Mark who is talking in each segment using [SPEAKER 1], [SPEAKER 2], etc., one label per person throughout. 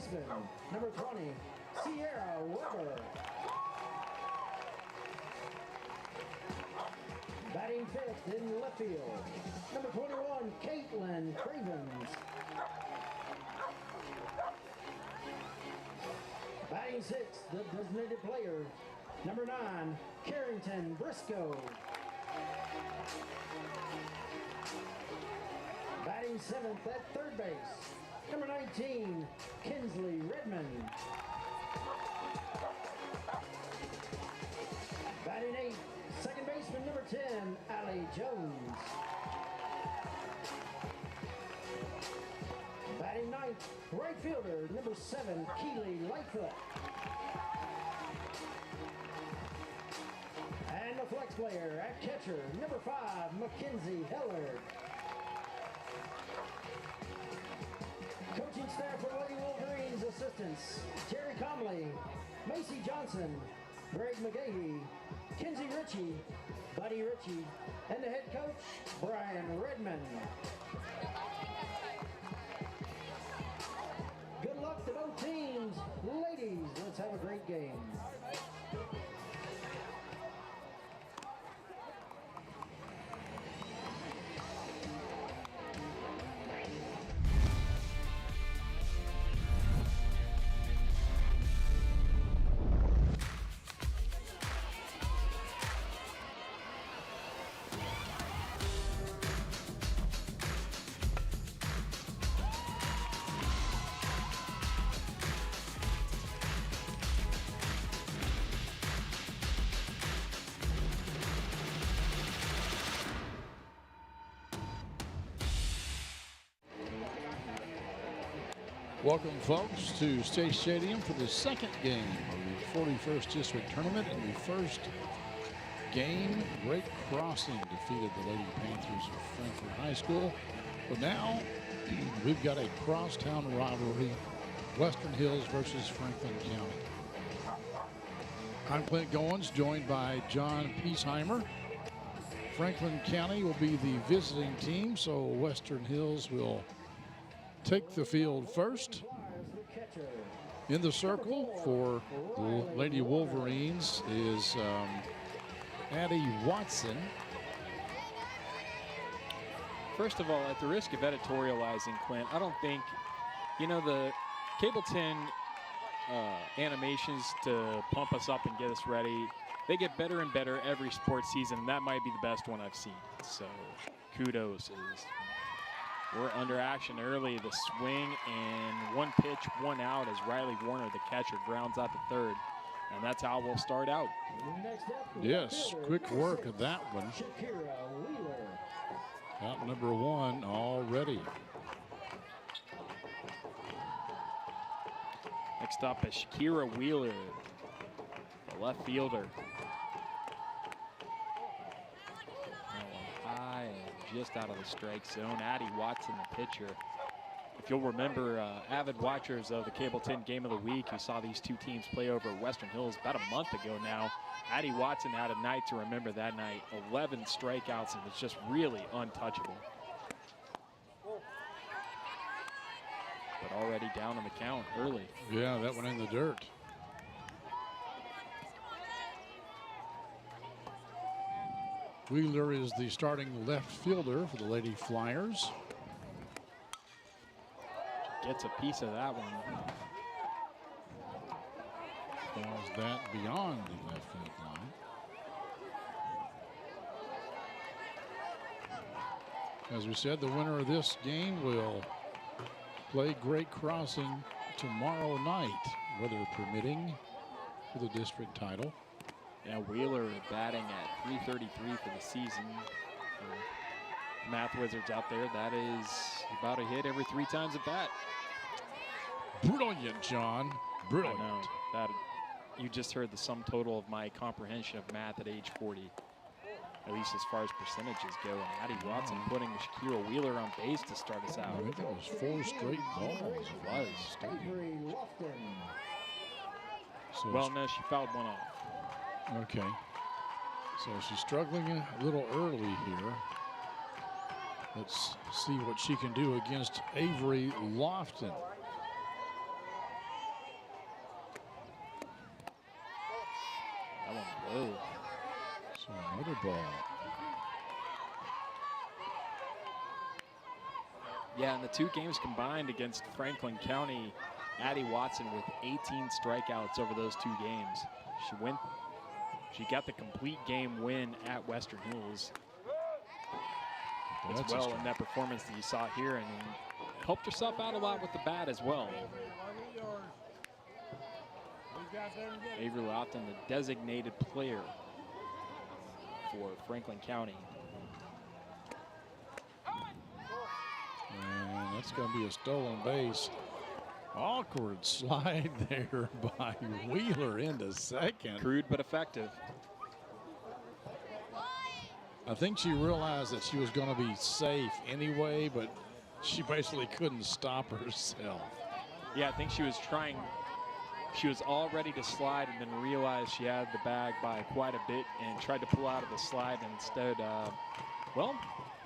[SPEAKER 1] baseman, number 20, Sierra Weber. Batting fifth in left field, number 21, Caitlin Cravens. Batting sixth, the designated player, number 9, Carrington Briscoe. Batting seventh at third base, number 19, Kinsley Redmond. Batting eighth, second baseman, number 10, Allie Jones. Batting ninth, right fielder, number 7, Keely Lightfoot. And the flex player at catcher, number 5, Mackenzie Heller. Coaching staff for Lady Wolverines assistants, Jerry Comley, Macy Johnson, Greg McGahee, Kinsey Ritchie, Buddy Ritchie, and the head coach, Brian Redmond. Good luck to both teams. Ladies, let's have a great game.
[SPEAKER 2] Welcome, folks, to State Stadium for the second game of the 41st District Tournament. In the first game, Great Crossing defeated the Lady Panthers of Frankfort High School. But now we've got a crosstown rivalry, Western Hills versus Franklin County. I'm Clint Goins, joined by John Piesheimer. Franklin County will be the visiting team, so Western Hills will take the field first. In the circle for the Lady Wolverines is Addie Watson.
[SPEAKER 3] First of all, at the risk of editorializing, Clint, I don't think, the Cableton animations to pump us up and get us ready, they get better and better every sports season, and that might be the best one I've seen. So kudos. We're under action early. The swing and one pitch, one out as Riley Warner, the catcher, grounds out to third. And that's how we'll start out.
[SPEAKER 2] Yes, quick work of that one. Out number one already.
[SPEAKER 3] Next up is Shakira Wheeler, the left fielder. High and just out of the strike zone. Addie Watson, the pitcher. If you'll remember, avid watchers of the Cableton Game of the Week who saw these two teams play over at Western Hills about a month ago now, Addie Watson had a night to remember that night. 11 strikeouts and was just really untouchable. But already down on the count early.
[SPEAKER 2] Yeah, that one in the dirt. Wheeler is the starting left fielder for the Lady Flyers.
[SPEAKER 3] Gets a piece of that one.
[SPEAKER 2] Falls that beyond the left field line. As we said, the winner of this game will play Great Crossing tomorrow night, weather permitting, for the district title.
[SPEAKER 3] Yeah, Wheeler batting at .333 for the season. Math wizards out there, that is about a hit every 3 times at bat.
[SPEAKER 2] Brilliant, John. Brilliant.
[SPEAKER 3] I know. That, you just heard the sum total of my comprehension of math at age 40, at least as far as percentages go. And Addie Watson putting Shakira Wheeler on base to start us out.
[SPEAKER 2] I think that was 4 straight balls.
[SPEAKER 3] It was.
[SPEAKER 2] So
[SPEAKER 3] well, no, she fouled one off.
[SPEAKER 2] Okay. So she's struggling a little early here. Let's see what she can do against Avery Lofton.
[SPEAKER 3] Oh.
[SPEAKER 2] So another ball.
[SPEAKER 3] Yeah, in the 2 games combined against Franklin County, Addie Watson with 18 strikeouts over those 2 games. She got the complete game win at Western Hills as well in that performance that you saw here, and helped herself out a lot with the bat as well. Avery Lofton, the designated player for Franklin County.
[SPEAKER 2] And that's going to be a stolen base. Awkward slide there by Wheeler into second.
[SPEAKER 3] Crude but effective.
[SPEAKER 2] I think she realized that she was going to be safe anyway, but she basically couldn't stop herself.
[SPEAKER 3] Yeah, I think she was trying. She was all ready to slide and then realized she had the bag by quite a bit and tried to pull out of the slide. And instead, well,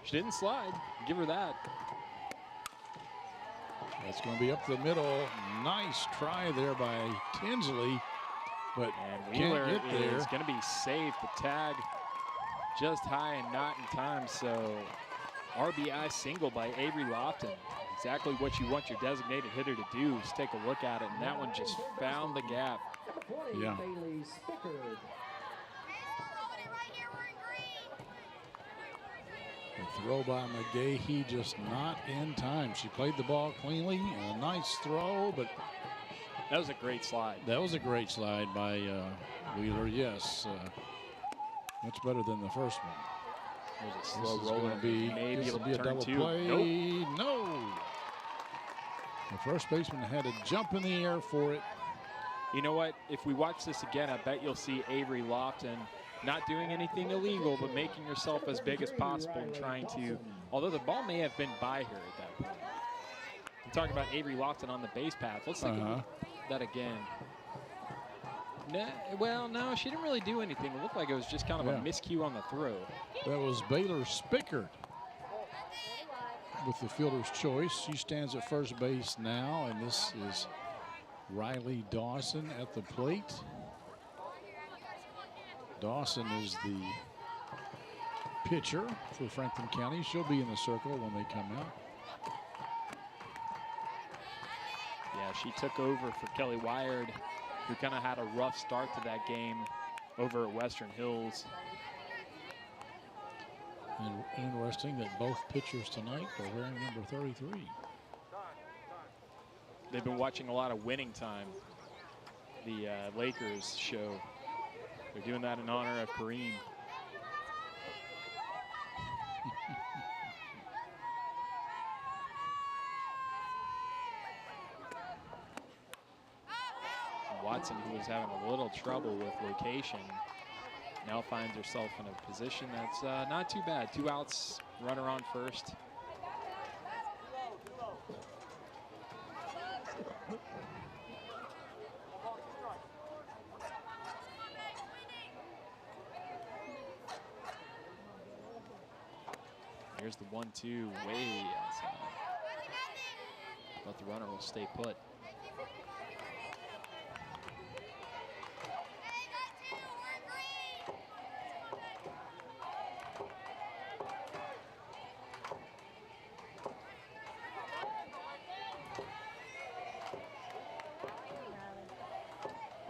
[SPEAKER 3] she didn't slide. Give her that.
[SPEAKER 2] That's going to be up the middle. Nice try there by Tinsley, but
[SPEAKER 3] and Wheeler
[SPEAKER 2] can't get there.
[SPEAKER 3] Is going to be safe. The tag just high and not in time. So RBI single by Avery Lofton. Exactly what you want your designated hitter to do is take a look at it, and that one just found the gap.
[SPEAKER 2] Yeah. The throw by McGahee just not in time. She played the ball cleanly, a nice throw, but
[SPEAKER 3] that was a great slide.
[SPEAKER 2] That was a great slide by Wheeler, yes. Much better than the first one.
[SPEAKER 3] There's a slow roller.
[SPEAKER 2] Maybe it'll be a double play.
[SPEAKER 3] Nope.
[SPEAKER 2] No. The first baseman had to jump in the air for it.
[SPEAKER 3] You know what? If we watch this again, I bet you'll see Avery Lofton not doing anything illegal, but making herself as big as possible and trying to, although the ball may have been by her at that point. I'm talking about Avery Lofton on the base path. Let's think of that again. No, well, no, she didn't really do anything. It looked like it was just kind of a miscue on the throw.
[SPEAKER 2] That was Baylor Spickard with the fielder's choice. She stands at first base now, and this is Riley Dawson at the plate. Dawson is the pitcher for Franklin County. She'll be in the circle when they come out.
[SPEAKER 3] Yeah, she took over for Kelly Wired, who kind of had a rough start to that game over at Western Hills.
[SPEAKER 2] And interesting that both pitchers tonight are wearing number 33.
[SPEAKER 3] They've been watching a lot of Winning Time, the Lakers show. They're doing that in honor of Kareem. Watson, who was having a little trouble with location, now finds herself in a position that's not too bad. 2 outs, runner on first. Here's the 1-2 way outside. But the runner will stay put.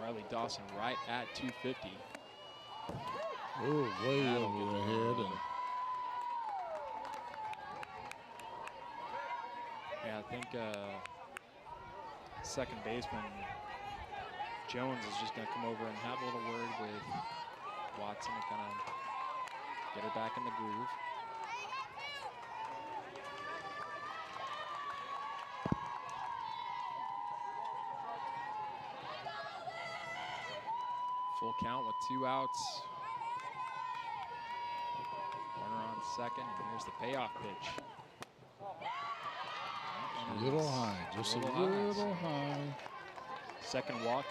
[SPEAKER 3] Riley Dawson right at 250.
[SPEAKER 2] Oh, way over the head.
[SPEAKER 3] Yeah, I think second baseman Jones is just going to come over and have a little word with Watson to kind of get her back in the groove. Full count with 2 outs. Runner on second, and here's the payoff pitch.
[SPEAKER 2] A little high, just a little high.
[SPEAKER 3] Second walk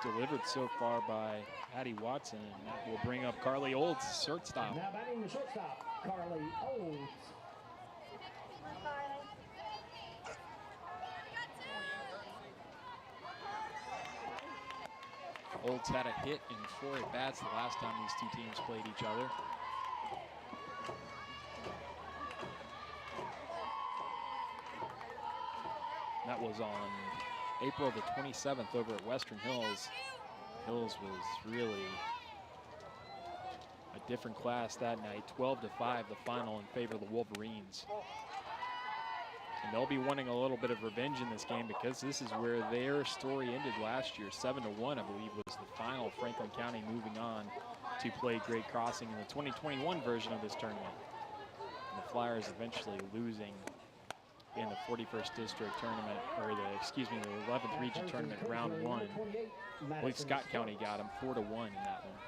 [SPEAKER 3] delivered so far by Addie Watson, and that will bring up Carly Olds, shortstop.
[SPEAKER 1] Now batting the shortstop, Carly Olds.
[SPEAKER 3] Olds had a hit in 4 at-bats the last time these two teams played each other. That was on April the 27th over at Western Hills. Hills was really a different class that night. 12-5 the final in favor of the Wolverines. And they'll be wanting a little bit of revenge in this game because this is where their story ended last year. 7-1, I believe, was the final. Franklin County moving on to play Great Crossing in the 2021 version of this tournament. And the Flyers eventually losing in the 41st District tournament, or the 11th Region tournament, round 1. I believe Scott County got them 4-1 in that one.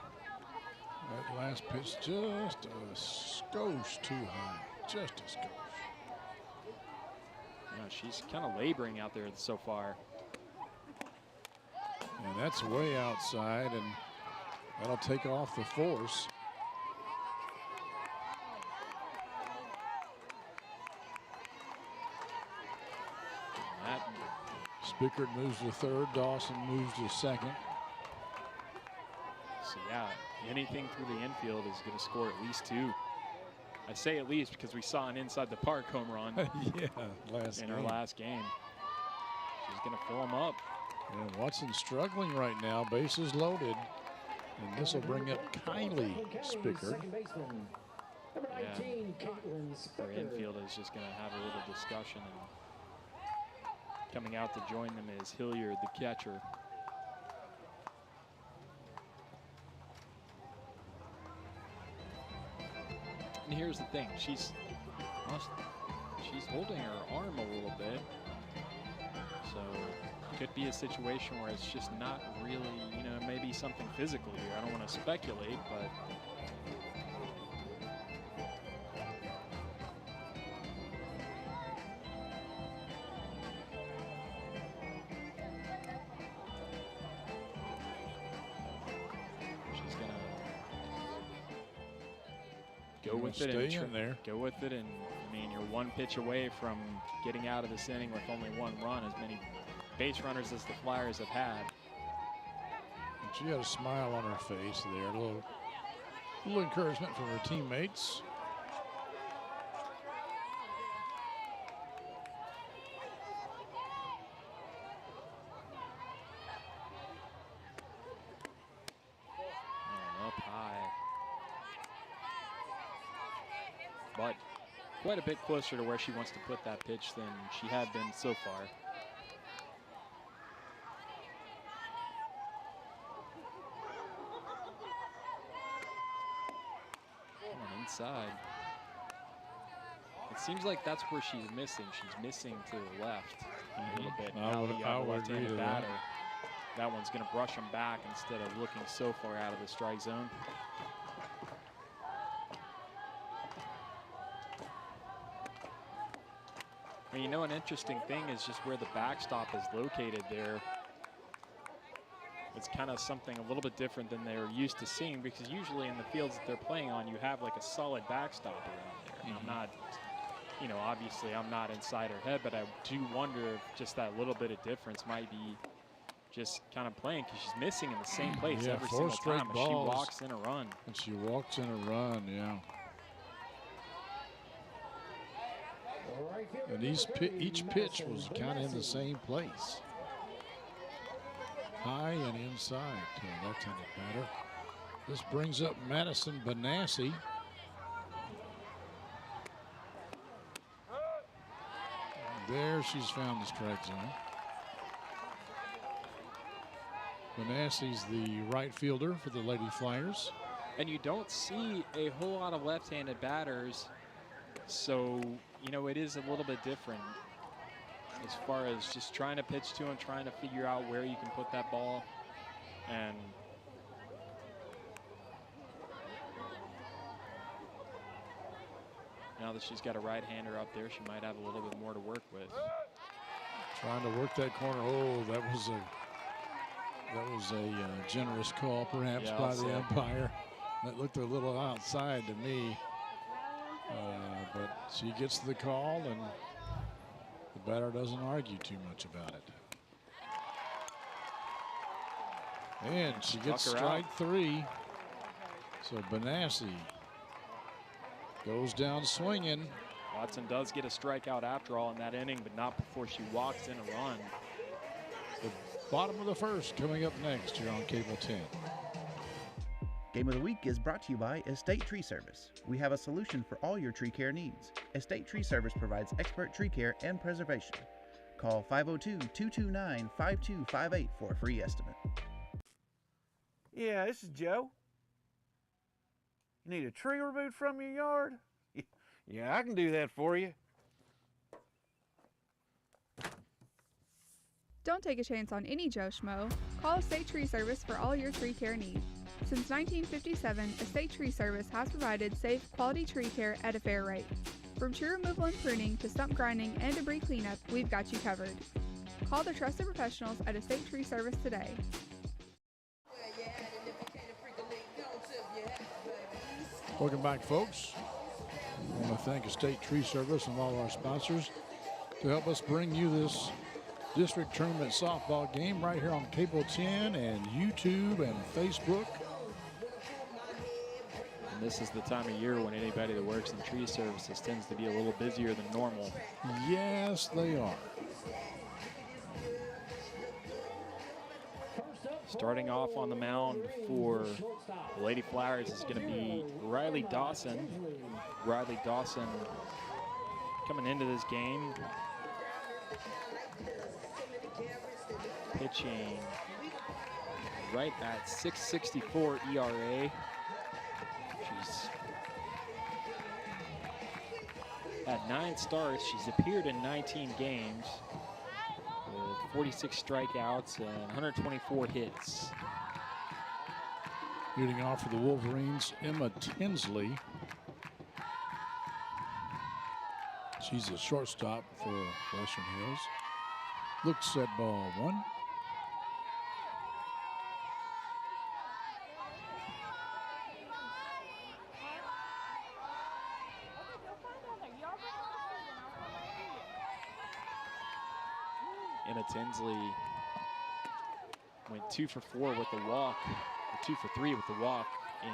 [SPEAKER 2] That last pitch just a skosh too high, just a skosh.
[SPEAKER 3] Yeah, she's kind of laboring out there so far.
[SPEAKER 2] And that's way outside, and that'll take off the force. Spickert moves to third, Dawson moves to second.
[SPEAKER 3] So yeah, anything through the infield is going to score at least 2. I say at least because we saw an inside the park home run in our last game. She's going to fill them up.
[SPEAKER 2] And Watson's struggling right now, bases loaded. And this will bring up Kylie Spickert.
[SPEAKER 3] Yeah, our infield is just going to have a little discussion. And coming out to join them is Hilliard, the catcher. And here's the thing, she's holding her arm a little bit, so it could be a situation where it's just not really, you know, maybe something physical here. I don't want to speculate, but go with it and go with it, and I mean, you're 1 pitch away from getting out of this inning with only 1 run, as many base runners as the Flyers have had.
[SPEAKER 2] She had a smile on her face there, a little encouragement from her teammates.
[SPEAKER 3] And up high. But quite a bit closer to where she wants to put that pitch than she had been so far. Inside. It seems like that's where she's missing. She's missing to the left a little bit.
[SPEAKER 2] I would agree to that.
[SPEAKER 3] That one's going to brush him back instead of looking so far out of the strike zone. I mean, you know, an interesting thing is just where the backstop is located there. It's kind of something a little bit different than they're used to seeing, because usually in the fields that they're playing on, you have like a solid backstop around there. And I'm not, you know, obviously I'm not inside her head, but I do wonder if just that little bit of difference might be just kind of playing, because she's missing in the same place every single time. She walks in a run.
[SPEAKER 2] And she walks in a run, yeah. And each pitch was kind of in the same place. High and inside to a left-handed batter. This brings up Madison Benassi. There she's found the strike zone. Benassi's the right fielder for the Lady Flyers.
[SPEAKER 3] And you don't see a whole lot of left-handed batters, so, you know, it is a little bit different as far as just trying to pitch to him, trying to figure out where you can put that ball. And now that she's got a right-hander up there, she might have a little bit more to work with.
[SPEAKER 2] Trying to work that corner. Oh, that was a generous call, perhaps, by the umpire. That looked a little outside to me. But she gets the call, and the batter doesn't argue too much about it. And she gets strike 3. So Benassi goes down swinging.
[SPEAKER 3] Watson does get a strikeout after all in that inning, but not before she walks in a run.
[SPEAKER 2] The bottom of the first coming up next here on Cable 10.
[SPEAKER 4] Game of the Week is brought to you by Estate Tree Service. We have a solution for all your tree care needs. Estate Tree Service provides expert tree care and preservation. Call 502-229-5258 for a free estimate.
[SPEAKER 5] Yeah, this is Joe. You need a tree removed from your yard? Yeah, I can do that for you.
[SPEAKER 6] Don't take a chance on any Joe Schmo. Call Estate Tree Service for all your tree care needs. Since 1957, Estate Tree Service has provided safe, quality tree care at a fair rate. From tree removal and pruning to stump grinding and debris cleanup, we've got you covered. Call the trusted professionals at Estate Tree Service today.
[SPEAKER 2] Welcome back, folks. I want to thank Estate Tree Service and all our sponsors to help us bring you this district tournament softball game right here on Cable 10 and YouTube and Facebook.
[SPEAKER 3] And this is the time of year when anybody that works in tree services tends to be a little busier than normal.
[SPEAKER 2] Yes, they are.
[SPEAKER 3] Starting off on the mound for the Lady Flyers is going to be Riley Dawson. Riley Dawson coming into this game, pitching right at 6.64 ERA. She's at 9 starts. She's appeared in 19 games with 46 strikeouts and 124 hits.
[SPEAKER 2] Leading off for the Wolverines, Emma Tinsley. She's a shortstop for Western Hills. Looks at ball 1.
[SPEAKER 3] Emma Tinsley went 2 for 4 with the walk, or 2 for 3 with the walk in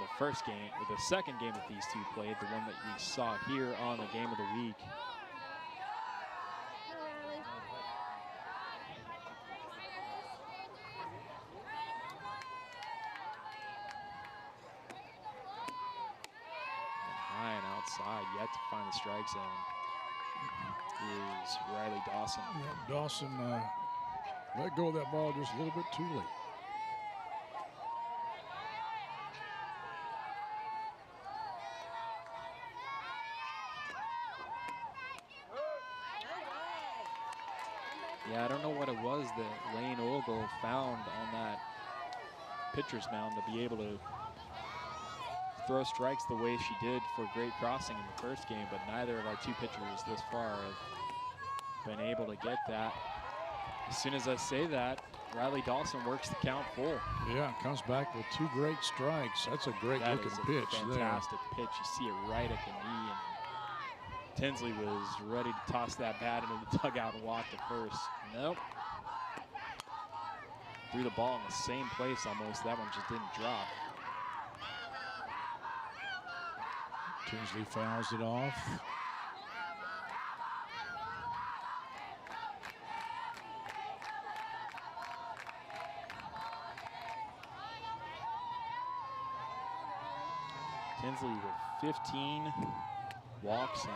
[SPEAKER 3] the first game, or the second game that these two played, the one that we saw here on the Game of the Week. High and outside, yet to find the strike zone, is Riley Dawson.
[SPEAKER 2] Yeah, Dawson let go of that ball just a little bit too late.
[SPEAKER 3] Yeah, I don't know what it was that Lane Ogle found on that pitcher's mound to be able to throw strikes the way she did for Great Crossing in the first game, but neither of our two pitchers this far have been able to get that. As soon as I say that, Riley Dawson works the count full.
[SPEAKER 2] Yeah, comes back with 2 great strikes. That's a great looking pitch there.
[SPEAKER 3] Fantastic pitch. You see it right at the knee, and Tinsley was ready to toss that bat into the dugout and walk to first. Nope. Threw the ball in the same place almost. That one just didn't drop.
[SPEAKER 2] Tinsley fouls it off.
[SPEAKER 3] Tinsley with 15 walks and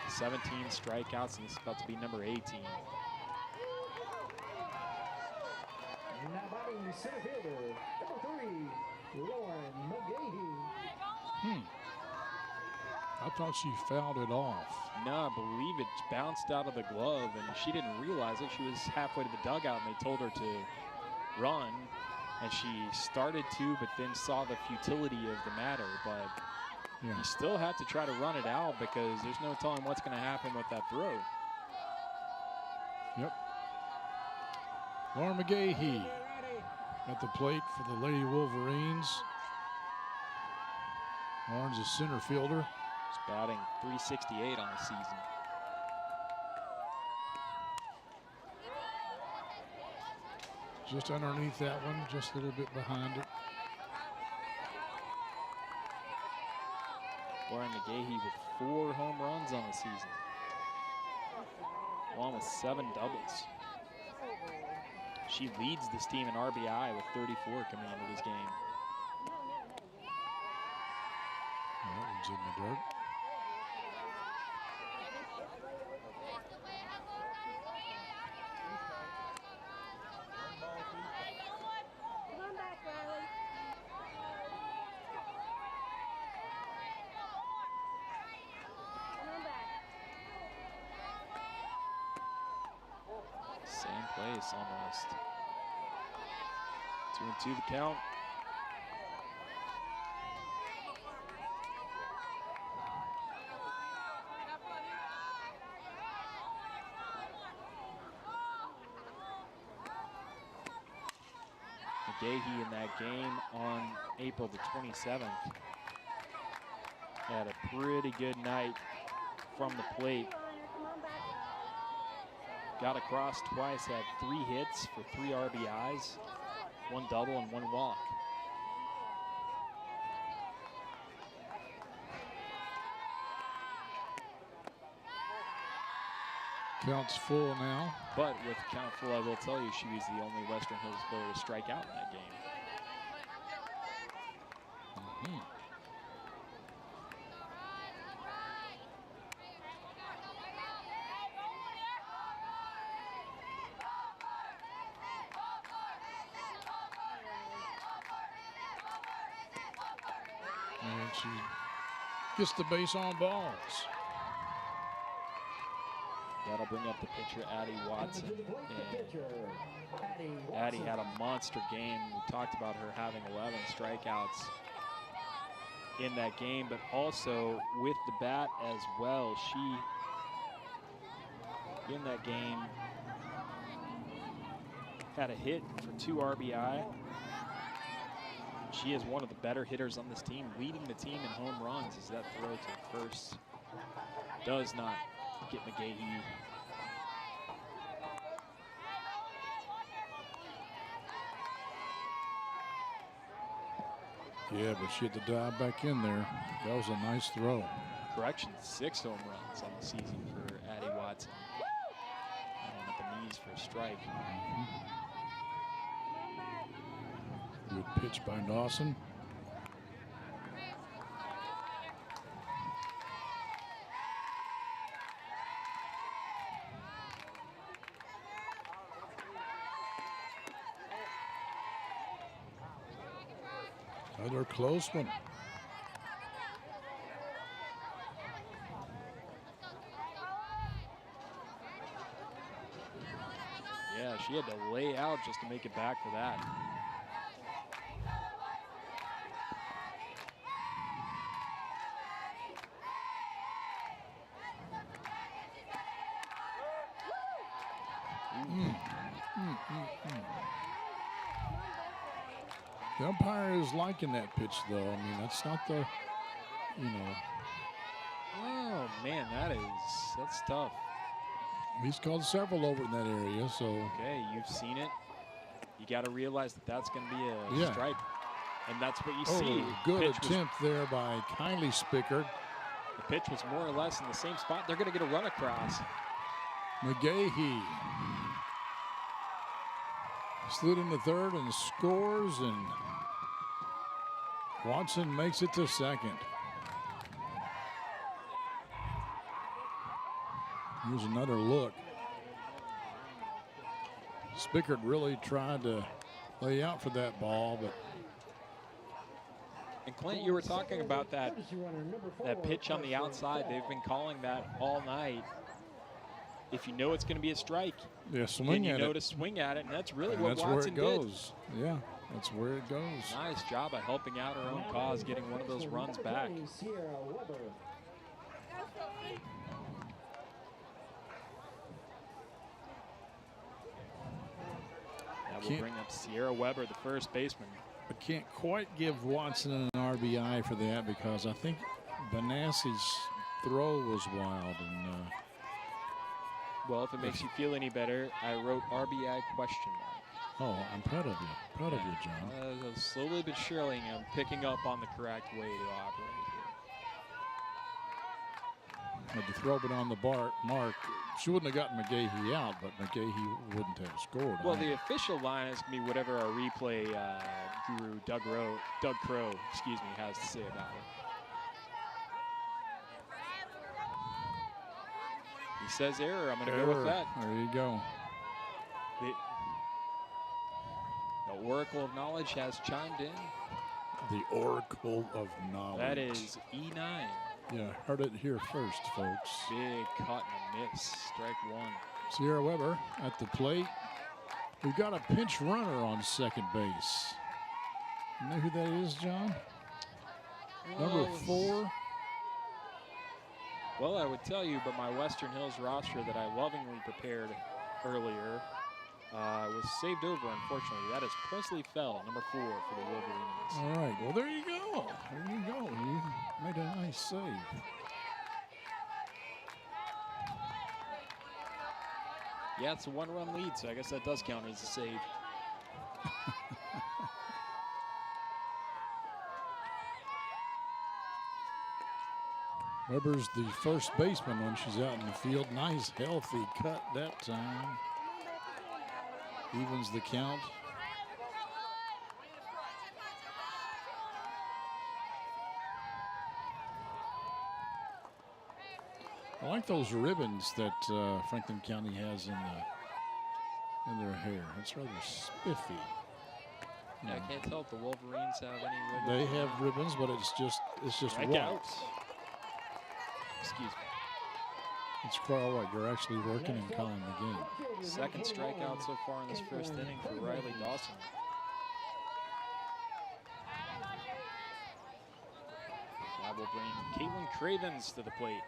[SPEAKER 3] 17 strikeouts, and this is about to be number 18.
[SPEAKER 1] And now batting center fielder, number 3, Lauren McGahee.
[SPEAKER 2] I thought she fouled it off.
[SPEAKER 3] No, I believe it bounced out of the glove, and she didn't realize it. She was halfway to the dugout, and they told her to run, and she started to, but then saw the futility of the matter. But you still have to try to run it out because there's no telling what's going to happen with that throw.
[SPEAKER 2] Yep. Lauren McGahee at the plate for the Lady Wolverines. Lauren's a center fielder.
[SPEAKER 3] He's batting .368 on the season.
[SPEAKER 2] just underneath that one, just a little bit behind it.
[SPEAKER 3] Lauren McGahee with 4 home runs on the season, along with 7 doubles. She leads this team in RBI with 34 coming into this game.
[SPEAKER 2] That one's in the dirt.
[SPEAKER 3] Same place almost. 2-2 the count. McGahee in that game on April the 27th had a pretty good night from the plate. Got across twice, had 3 hits for 3 RBIs, 1 double and 1 walk.
[SPEAKER 2] Count's full now.
[SPEAKER 3] But with count full, I will tell you, she was the only Western Hills player to strike out in that game.
[SPEAKER 2] And she gets the base on balls.
[SPEAKER 3] That'll bring up the pitcher, Addie Watson. And Addie had a monster game. We talked about her having 11 strikeouts in that game, but also with the bat as well. She, in that game, had a hit for 2 RBI. She is one of the better hitters on this team, leading the team in home runs as that throw to first does not get McGahee.
[SPEAKER 2] Yeah, but she had to dive back in there. That was a nice throw.
[SPEAKER 3] Correction, 6 home runs on the season for Addie Watson. At the knees for a strike.
[SPEAKER 2] Good pitch by Dawson. Another close one.
[SPEAKER 3] Yeah, she had to lay out just to make it back for that.
[SPEAKER 2] The umpire is liking that pitch, though. I mean, that's not the, you know.
[SPEAKER 3] Oh, man, that's tough.
[SPEAKER 2] He's called several over in that area, so.
[SPEAKER 3] Okay, you've seen it. You got to realize that that's going to be a strike. And that's what you see.
[SPEAKER 2] Good attempt there by Kylie Spickard.
[SPEAKER 3] The pitch was more or less in the same spot. They're going to get a run across.
[SPEAKER 2] McGahee slid into third and scores, and Watson makes it to second. Here's another look. Spickard really tried to lay out for that ball, but.
[SPEAKER 3] And Clint, you were talking about that pitch on the outside. They've been calling that all night. If you know it's going to be a strike,
[SPEAKER 2] swing
[SPEAKER 3] then
[SPEAKER 2] at
[SPEAKER 3] you know
[SPEAKER 2] it.
[SPEAKER 3] to swing at it, and that's really
[SPEAKER 2] And
[SPEAKER 3] what
[SPEAKER 2] that's
[SPEAKER 3] Watson
[SPEAKER 2] where it goes. Yeah, that's where it goes.
[SPEAKER 3] Nice job of helping out her own cause, getting one of those runs back. That will bring up Sierra Weber, the first baseman.
[SPEAKER 2] I can't quite give Watson an RBI for that because I think Benassi's throw was wild. And
[SPEAKER 3] well, if it makes you feel any better, I wrote RBI question mark.
[SPEAKER 2] Oh, I'm proud of you. Proud of you, John.
[SPEAKER 3] Slowly but surely, I'm picking up on the correct way to operate here.
[SPEAKER 2] Had to throw it on the mark. She wouldn't have gotten McGahee out, but McGahee wouldn't have scored.
[SPEAKER 3] Well, the official line is going to be whatever our replay guru, Doug Crow, has to say about it. He says error. I'm going to go with that.
[SPEAKER 2] There you go.
[SPEAKER 3] The Oracle of Knowledge has chimed in.
[SPEAKER 2] The Oracle of Knowledge.
[SPEAKER 3] That is E9.
[SPEAKER 2] Yeah, heard it here first, folks.
[SPEAKER 3] Big cut and a miss. Strike one.
[SPEAKER 2] Sierra Weber at the plate. We've got a pinch runner on second base. You know who that is, John? Number 4.
[SPEAKER 3] Well, I would tell you, but my Western Hills roster that I lovingly prepared earlier was saved over, unfortunately. That is Presley Fell, number 4 for the Wolverines.
[SPEAKER 2] All right, well, there you go. There you go. You made a nice save.
[SPEAKER 3] Yeah, it's a 1-run lead, so I guess that does count as a save.
[SPEAKER 2] Weber's the first baseman when she's out in the field. Nice, healthy cut that time. Evens the count. I like those ribbons that Franklin County has in their hair. It's rather spiffy.
[SPEAKER 3] Yeah, I can't tell if the Wolverines have any ribbons.
[SPEAKER 2] They have ribbons, but it's just
[SPEAKER 3] Strike
[SPEAKER 2] white.
[SPEAKER 3] out. Excuse me.
[SPEAKER 2] It's quite all right. You're actually working and calling the game.
[SPEAKER 3] Second strikeout so far in this first inning for Riley Dawson. That will bring Caitlin Cravens to the plate.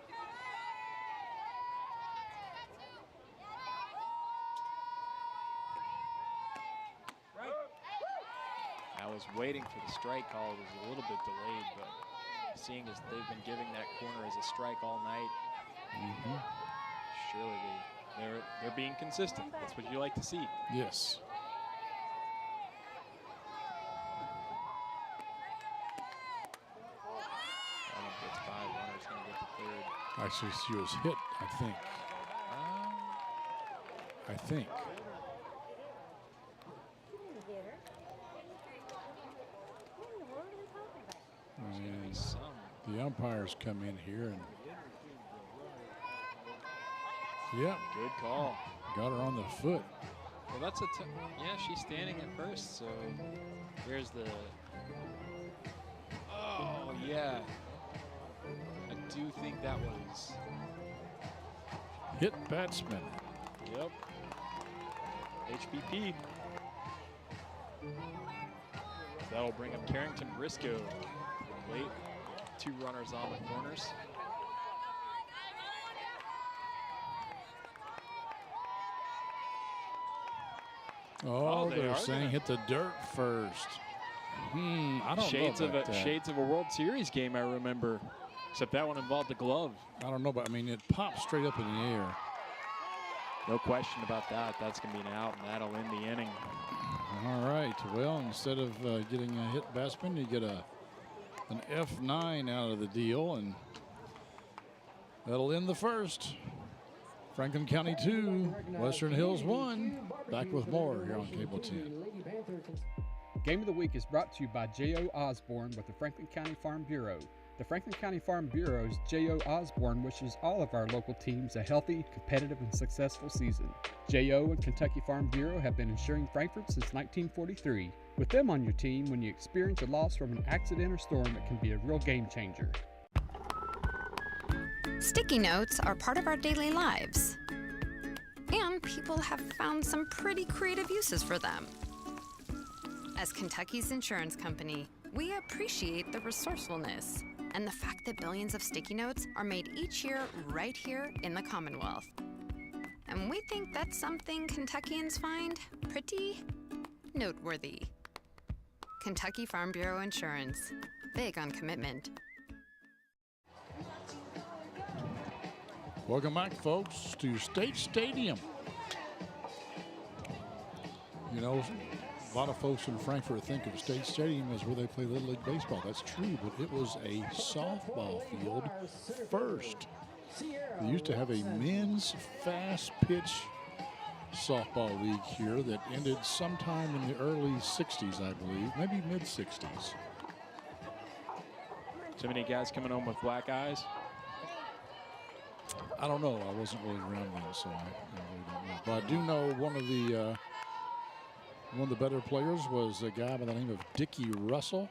[SPEAKER 3] I was waiting for the strike call. It was a little bit delayed, but seeing as they've been giving that corner as a strike all night, surely they're being consistent. That's what you like to see.
[SPEAKER 2] Yes.
[SPEAKER 3] Allen gets by. Runner's going to get to third.
[SPEAKER 2] Actually, she was hit, I think. I think. And the umpires come in here and
[SPEAKER 3] Good call.
[SPEAKER 2] got her on the foot.
[SPEAKER 3] Well, that's yeah, she's standing at first, so there's the, oh, yeah. I do think that was.
[SPEAKER 2] Hit batsman.
[SPEAKER 3] Yep. HBP. That'll bring up Carrington Briscoe to the plate. 2 runners on the corners.
[SPEAKER 2] Oh, they're saying hit the dirt first. I don't know about that.
[SPEAKER 3] Shades of a World Series game, I remember. Except that one involved a glove.
[SPEAKER 2] I don't know, but I mean, it popped straight up in the air.
[SPEAKER 3] No question about that. That's going to be an out, and that'll end the inning.
[SPEAKER 2] All right. Well, instead of getting a hit batsman, you get an F9 out of the deal, and that'll end the first. Franklin County 2, Western Hills 1. Back with more here on Cable 10.
[SPEAKER 7] Game of the Week is brought to you by J.O. Osborne with the Franklin County Farm Bureau. The Franklin County Farm Bureau's J.O. Osborne wishes all of our local teams a healthy, competitive, and successful season. J.O. and Kentucky Farm Bureau have been insuring Frankfort since 1943. With them on your team, when you experience a loss from an accident or storm, it can be a real game changer.
[SPEAKER 8] Sticky notes are part of our daily lives, and people have found some pretty creative uses for them. As Kentucky's insurance company, we appreciate the resourcefulness and the fact that billions of sticky notes are made each year right here in the Commonwealth. And we think that's something Kentuckians find pretty noteworthy. Kentucky Farm Bureau Insurance, big on commitment.
[SPEAKER 2] Welcome back, folks, to State Stadium. You know, a lot of folks in Frankfort think of State Stadium as where they play Little League Baseball. That's true, but it was a softball field first. They used to have a men's fast pitch softball league here that ended sometime in the early 60s, I believe, maybe mid-60s.
[SPEAKER 3] So many guys coming home with black eyes?
[SPEAKER 2] I don't know. I wasn't really around then, so I really don't know. But I do know one of the better players was a guy by the name of Dickie Russell.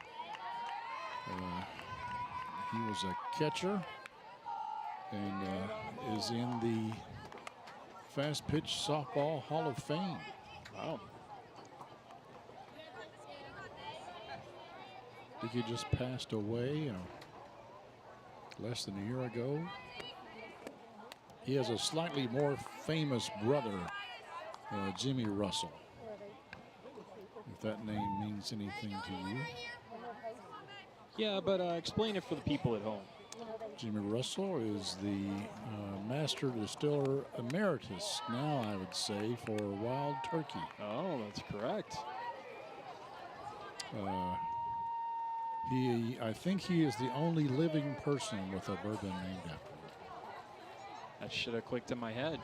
[SPEAKER 2] He was a catcher and is in the Fast Pitch Softball Hall of Fame.
[SPEAKER 3] Wow.
[SPEAKER 2] Dickie just passed away less than a year ago. He has a slightly more famous brother, Jimmy Russell. If that name means anything to you.
[SPEAKER 3] Yeah, but explain it for the people at home.
[SPEAKER 2] Jimmy Russell is the master distiller emeritus now, I would say, for Wild Turkey.
[SPEAKER 3] Oh, that's correct.
[SPEAKER 2] I think he is the only living person with a bourbon named after him.
[SPEAKER 3] That should have clicked in my head.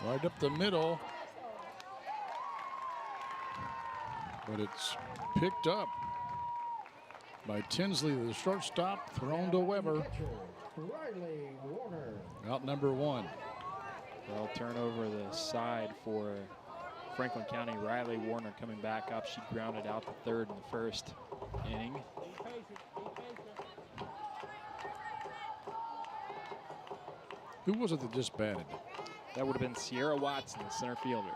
[SPEAKER 2] Right up the middle. But it's picked up by Tinsley, the shortstop, thrown to Weber. Out number 1.
[SPEAKER 3] Well, turn over the side for Franklin County. Riley Warner coming back up. She grounded out the third in the first inning.
[SPEAKER 2] Who was it that just batted?
[SPEAKER 3] That would have been Sierra Watson, the center fielder.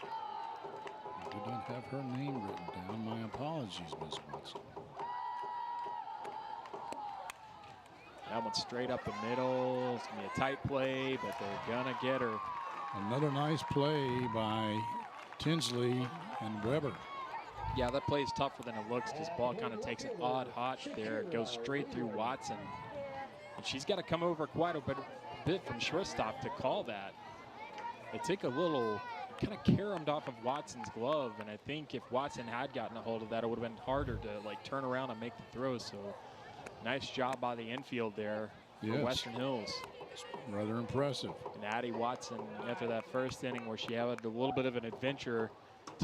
[SPEAKER 2] I did not have her name written down. My apologies, Miss Watson.
[SPEAKER 3] That one straight up the middle. It's going to be a tight play, but they're going to get her.
[SPEAKER 2] Another nice play by Tinsley and Weber.
[SPEAKER 3] Yeah, that play is tougher than it looks because ball kind of takes an odd hop there. It goes straight through Watson. And she's got to come over quite a bit from shortstop to call that. It took a little, kind of caromed off of Watson's glove, and I think if Watson had gotten a hold of that, it would have been harder to like turn around and make the throw. So nice job by the infield there for Western Hills.
[SPEAKER 2] It's rather impressive.
[SPEAKER 3] And Addie Watson, after that first inning where she had a little bit of an adventure,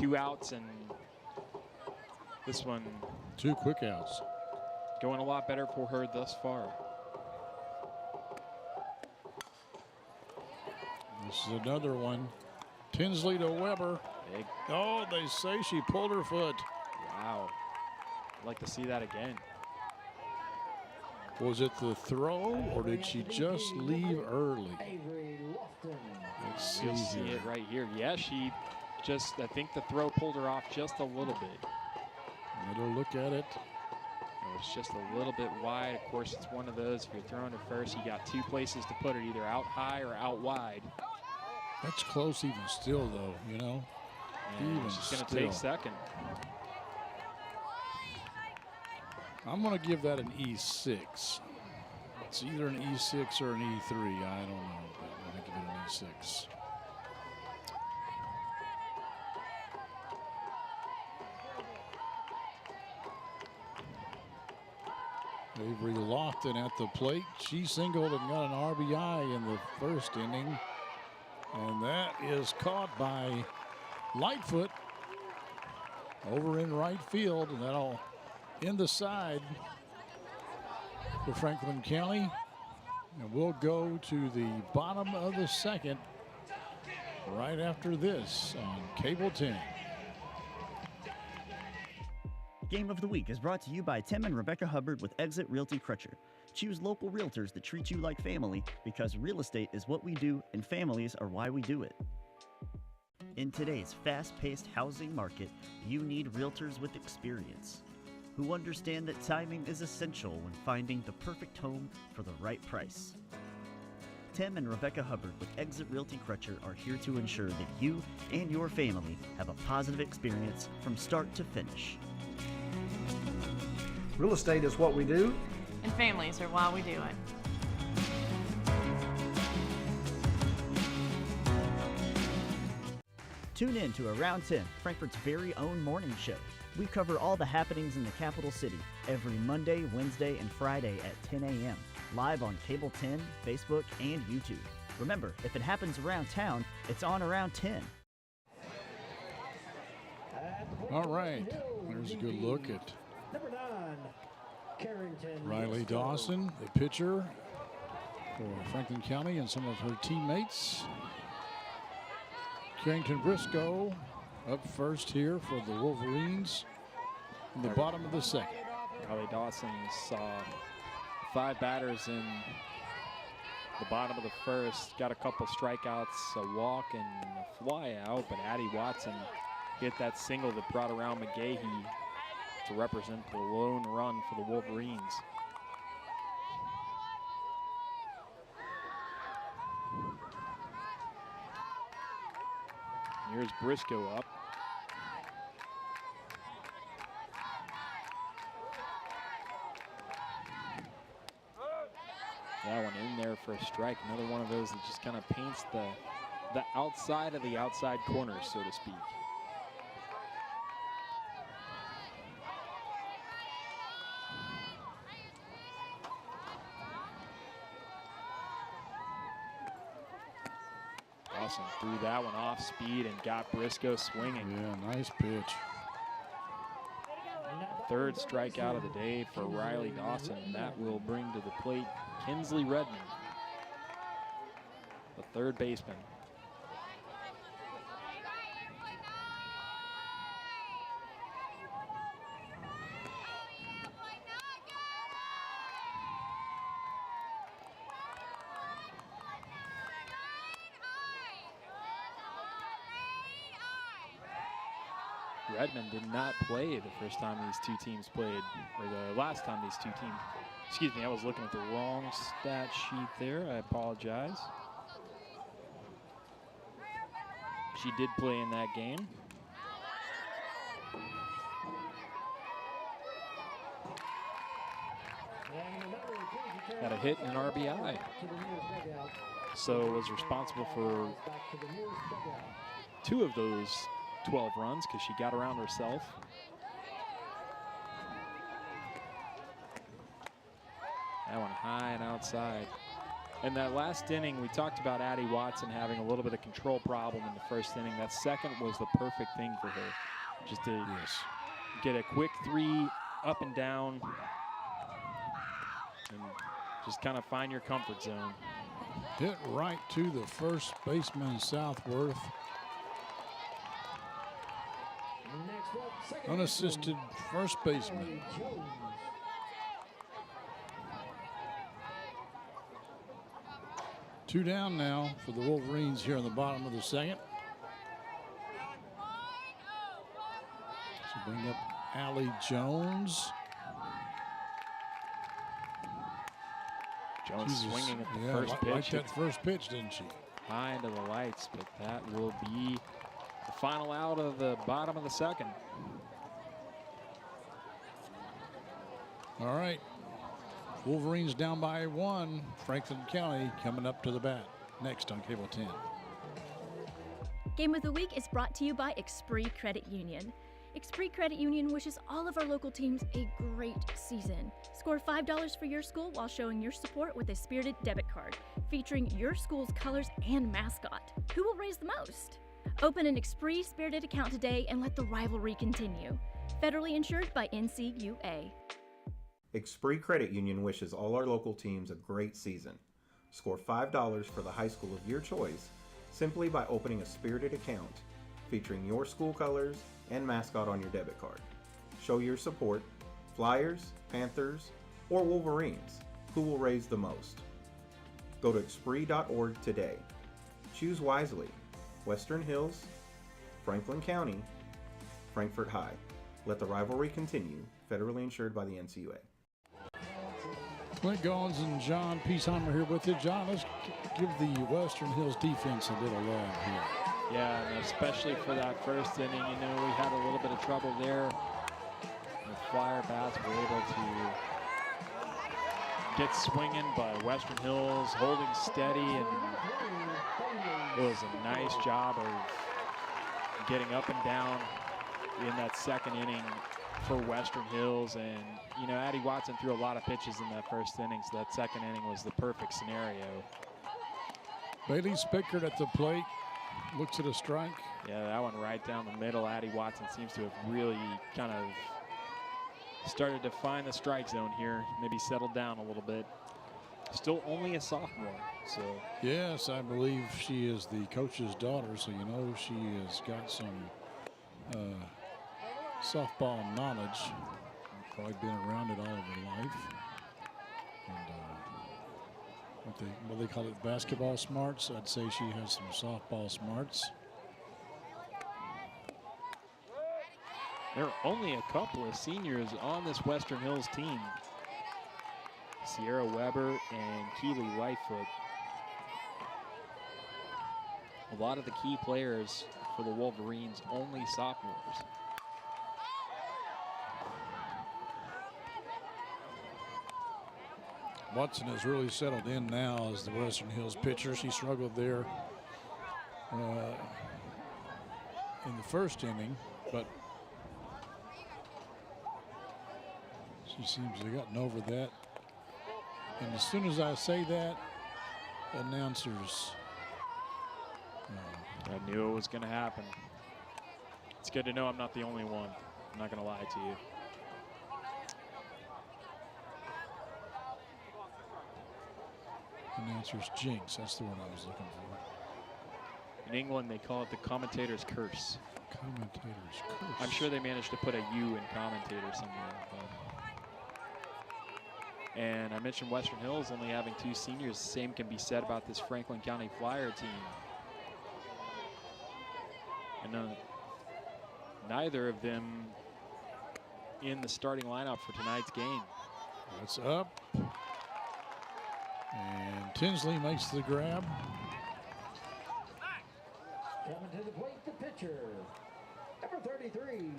[SPEAKER 3] 2 outs, and this one
[SPEAKER 2] 2 quick outs.
[SPEAKER 3] Going a lot better for her thus far.
[SPEAKER 2] This is another one. Tinsley to Weber.
[SPEAKER 3] Big.
[SPEAKER 2] Oh, they say she pulled her foot.
[SPEAKER 3] Wow. I'd like to see that again.
[SPEAKER 2] Was it the throw, or did she just leave early? Let's see.
[SPEAKER 3] You'll see it right here. Yeah, she just, I think the throw pulled her off just a little bit.
[SPEAKER 2] Another look at it.
[SPEAKER 3] It was just a little bit wide. Of course, it's one of those. If you're throwing to first, you got 2 places to put it, either out high or out wide.
[SPEAKER 2] That's close even still, though, you know.
[SPEAKER 3] And she's going to take second.
[SPEAKER 2] I'm going to give that an E6. It's either an E6 or an E3. I don't know, but I'm going to give it an E6. Avery Lofton at the plate. She singled and got an RBI in the first inning. And that is caught by Lightfoot over in right field, and that'll end the side for Franklin County. And we'll go to the bottom of the second right after this on Cable 10.
[SPEAKER 9] Game of the Week is brought to you by Tim and Rebecca Hubbard with Exit Realty Crutcher. Choose local realtors that treat you like family, because real estate is what we do and families are why we do it. In today's fast-paced housing market, you need realtors with experience who understand that timing is essential when finding the perfect home for the right price. Tim and Rebecca Hubbard with Exit Realty Crutcher are here to ensure that you and your family have a positive experience from start to finish.
[SPEAKER 1] Real estate is what we do,
[SPEAKER 10] and families are why we do it.
[SPEAKER 9] Tune in to Around 10, Frankfort's very own morning show. We cover all the happenings in the capital city every Monday, Wednesday, and Friday at 10 a.m. live on Cable 10, Facebook, and YouTube. Remember, if it happens around town, it's on Around 10.
[SPEAKER 2] All right, there's a good look at
[SPEAKER 1] Number 9, Carrington.
[SPEAKER 2] Riley Dawson, the pitcher for Franklin County, and some of her teammates. Carrington Briscoe up first here for the Wolverines in the bottom of the second.
[SPEAKER 3] Riley Dawson saw 5 batters in the bottom of the first, got a couple strikeouts, a walk, and a fly out, but Addie Watson hit that single that brought around McGahee to represent the lone run for the Wolverines. Here's Briscoe up. That one in there for a strike. Another one of those that just kind of paints the outside of the outside corners, so to speak. Dawson threw that one off speed and got Briscoe swinging.
[SPEAKER 2] Yeah, nice pitch.
[SPEAKER 3] Third strikeout of the day for Riley Dawson, and that will bring to the plate Kinsley Redmond, the third baseman. Redmond did not play the first time these two teams played, or the last time these two teams, excuse me, I was looking at the wrong stat sheet there. I apologize. She did play in that game. Had a hit and an RBI. So was responsible for 2 of those 12 runs because she got around herself. That one high and outside. In that last inning, we talked about Addie Watson having a little bit of control problem in the first inning. That second was the perfect thing for her. Just to get a quick 3 up and down and just kind of find your comfort zone.
[SPEAKER 2] Hit right to the first baseman, Southworth. Unassisted first baseman. Two down now for the Wolverines here in the bottom of the second. So bring up Allie Jones.
[SPEAKER 3] Jones swinging at the first pitch.
[SPEAKER 2] Liked that first pitch, didn't she?
[SPEAKER 3] High into the lights, but that will be the final out of the bottom of the second.
[SPEAKER 2] All right. Wolverines down by 1. Franklin County coming up to the bat next on Cable 10.
[SPEAKER 11] Game of the Week is brought to you by Expree Credit Union. Expree Credit Union wishes all of our local teams a great season. Score $5 for your school while showing your support with a Spirited debit card featuring your school's colors and mascot. Who will raise the most? Open an Expree Spirited account today and let the rivalry continue. Federally insured by NCUA.
[SPEAKER 12] Expree Credit Union wishes all our local teams a great season. Score $5 for the high school of your choice simply by opening a Spirited account featuring your school colors and mascot on your debit card. Show your support, Flyers, Panthers, or Wolverines. Who will raise the most? Go to Expree.org today. Choose wisely. Western Hills, Franklin County, Frankfort High. Let the rivalry continue. Federally insured by the NCUA.
[SPEAKER 2] Clint Goins and John Peasheimer here with you. John, let's give the Western Hills defense a little love here.
[SPEAKER 3] Yeah, and especially for that first inning, you know, we had a little bit of trouble there. The Flyer bats were able to get swinging, but Western Hills holding steady, and it was a nice job of getting up and down in that second inning for Western Hills. And, you know, Addie Watson threw a lot of pitches in that first inning, so that second inning was the perfect scenario.
[SPEAKER 2] Bailey Spickard at the plate, looks at a strike.
[SPEAKER 3] Yeah, that one right down the middle. Addie Watson seems to have really kind of started to find the strike zone here, maybe settled down a little bit. Still only a sophomore, so.
[SPEAKER 2] Yes, I believe she is the coach's daughter, so you know she has got some softball knowledge. Probably been around it all of her life. And what they call it, basketball smarts. I'd say she has some softball smarts.
[SPEAKER 3] There are only a couple of seniors on this Western Hills team. Sierra Weber and Keely Lightfoot. A lot of the key players for the Wolverines, only sophomores.
[SPEAKER 2] Watson has really settled in now as the Western Hills pitcher. She struggled there in the first inning, but she seems to have gotten over that. And as soon as I say that, announcers.
[SPEAKER 3] I knew it was going to happen. It's good to know I'm not the only one. I'm not going to lie to you.
[SPEAKER 2] Announcers jinx, that's the one I was looking for.
[SPEAKER 3] In England, they call it the commentator's curse.
[SPEAKER 2] Commentator's curse.
[SPEAKER 3] I'm sure they managed to put a U in commentator somewhere. And I mentioned Western Hills only having 2 seniors. Same can be said about this Franklin County Flyer team. And neither of them in the starting lineup for tonight's game.
[SPEAKER 2] That's up. And Tinsley makes the grab.
[SPEAKER 1] Coming to the plate, the pitcher, number 33,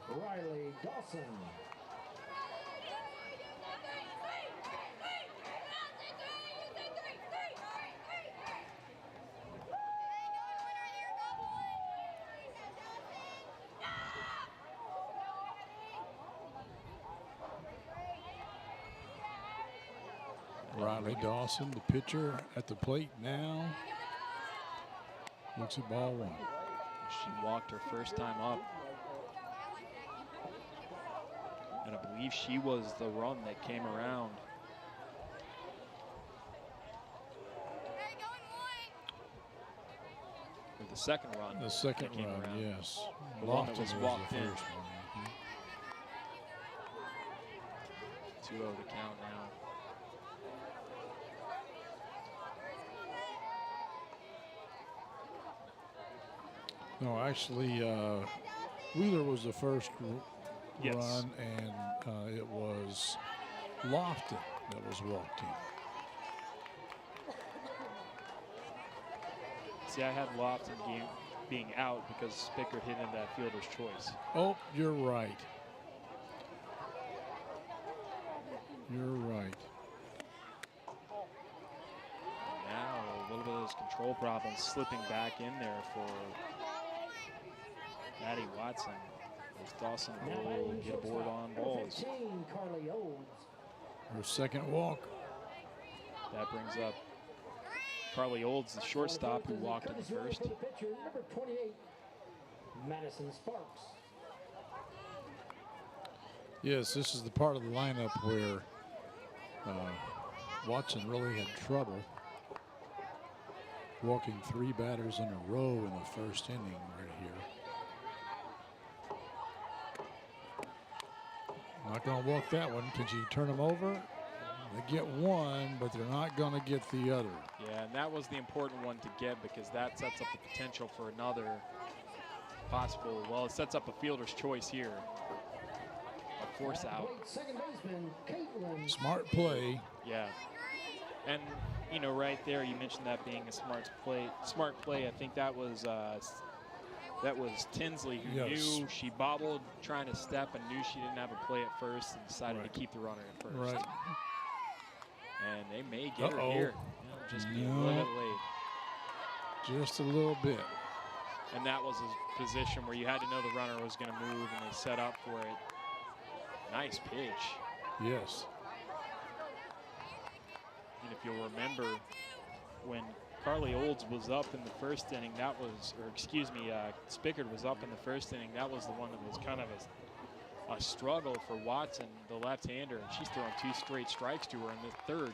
[SPEAKER 1] Riley Dawson.
[SPEAKER 2] Riley Dawson, the pitcher, at the plate now. Looks at ball 1.
[SPEAKER 3] She walked her first time up. And I believe she was the run that came around. Or the second run.
[SPEAKER 2] The second
[SPEAKER 3] that came
[SPEAKER 2] run,
[SPEAKER 3] around.
[SPEAKER 2] yes.
[SPEAKER 3] The one that was walked in. 2-0 to count now.
[SPEAKER 2] No, actually, Wheeler was the first
[SPEAKER 3] Yes.
[SPEAKER 2] run, and it was Lofton that was walked in.
[SPEAKER 3] See, I had Lofton being out because Spickard hit into that fielder's choice.
[SPEAKER 2] Oh, you're right. You're right.
[SPEAKER 3] Now a little bit of those control problems slipping back in there for Addie Watson. As Dawson will get aboard on balls.
[SPEAKER 2] Her second walk.
[SPEAKER 3] That brings up Carly Olds, the shortstop, who walked in the first.
[SPEAKER 1] Number 28, Madison Sparks.
[SPEAKER 2] Yes, this is the part of the lineup where Watson really had trouble walking 3 batters in a row in the first inning right here. Not going to walk that one. Can she turn them over? They get one, but they're not going to get the other.
[SPEAKER 3] Yeah, and that was the important one to get because that sets up the potential for another possible, well, it sets up a fielder's choice here. A force out.
[SPEAKER 1] Second baseman, Caitlin.
[SPEAKER 2] Smart play.
[SPEAKER 3] Yeah. And, you know, right there, you mentioned that being a smart play. I think that was Tinsley who knew she bobbled trying to step and knew she didn't have a play at first and decided to keep the runner at first.
[SPEAKER 2] Right.
[SPEAKER 3] And they may get her here. Just be a little bit late.
[SPEAKER 2] Just a little bit.
[SPEAKER 3] And that was a position where you had to know the runner was going to move, and they set up for it. Nice pitch.
[SPEAKER 2] Yes.
[SPEAKER 3] And if you'll remember, when Carly Olds was up in the first inning, that was, or excuse me, Spickard was up in the first inning. That was the one that was kind of a struggle for Watson, the left-hander, and she's throwing 2 straight strikes to her in the third.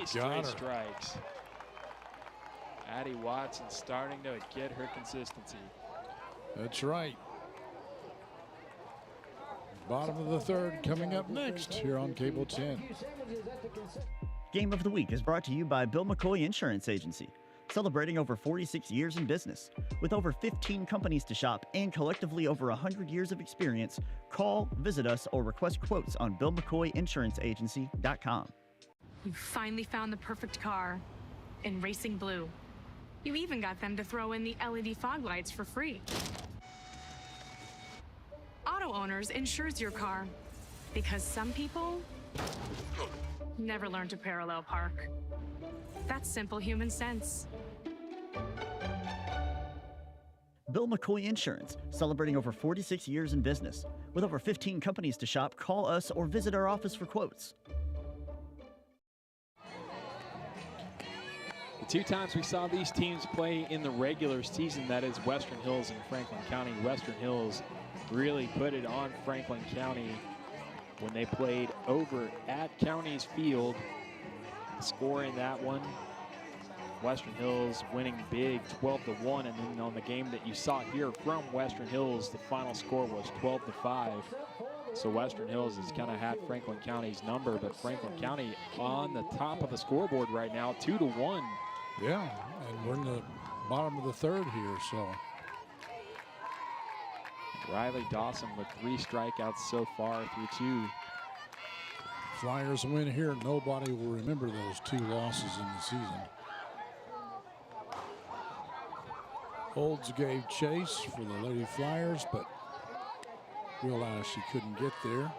[SPEAKER 2] And
[SPEAKER 3] Straight strikes. Addie Watson starting to get her consistency.
[SPEAKER 2] That's right. Bottom of the third coming up next here on Cable 10.
[SPEAKER 9] Game of the Week is brought to you by Bill McCoy Insurance Agency, celebrating over 46 years in business. With over 15 companies to shop and collectively over 100 years of experience, call, visit us, or request quotes on BillMcCoyInsuranceAgency.com.
[SPEAKER 13] You finally found the perfect car in racing blue. You even got them to throw in the LED fog lights for free. Auto Owners insures your car because some people never learn to parallel park. That's simple human sense.
[SPEAKER 9] Bill McCoy Insurance, celebrating over 46 years in business. With over 15 companies to shop, call us or visit our office for quotes.
[SPEAKER 3] The 2 times we saw these teams play in the regular season, that is Western Hills and Franklin County. Western Hills really put it on Franklin County when they played over at County's Field, scoring that one. Western Hills winning big 12-1, and then on the game that you saw here from Western Hills, the final score was 12-5. So Western Hills has kind of had Franklin County's number, but Franklin County on the top of the scoreboard right now, 2-1.
[SPEAKER 2] Yeah, and we're in the bottom of the third here, so.
[SPEAKER 3] Riley Dawson with 3 strikeouts so far through 2.
[SPEAKER 2] Flyers win here. Nobody will remember those 2 losses in the season. Olds gave chase for the Lady Flyers, but realized she couldn't get there.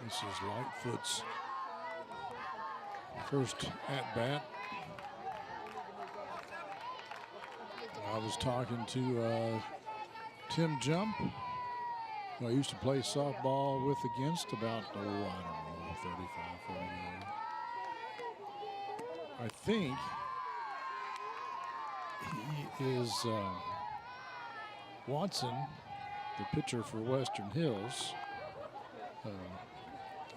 [SPEAKER 2] This is Lightfoot's first at-bat. I was talking to Tim Jump, who I used to play softball with against about, I don't know, 35, 40 years. I think he is Watson, the pitcher for Western Hills,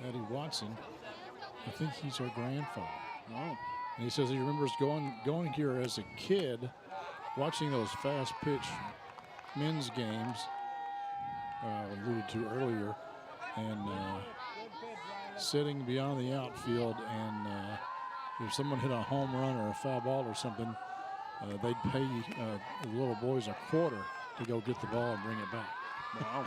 [SPEAKER 2] Eddie Watson. I think he's our grandfather.
[SPEAKER 3] Oh.
[SPEAKER 2] And he says he remembers going here as a kid, watching those fast pitch men's games alluded to earlier, and sitting beyond the outfield, and if someone hit a home run or a foul ball or something, they'd pay the little boys a quarter to go get the ball and bring it back.
[SPEAKER 3] Wow.